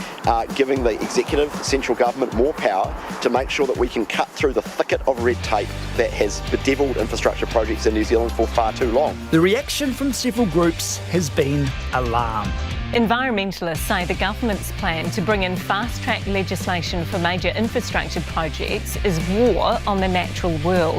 giving the executive, central government, more power to make sure that we can cut through the thicket of red tape that has bedeviled infrastructure projects in New Zealand for far too long.
The reaction from several groups has been alarm.
Environmentalists say the government's plan to bring in fast-track legislation for major infrastructure projects is war on the natural world.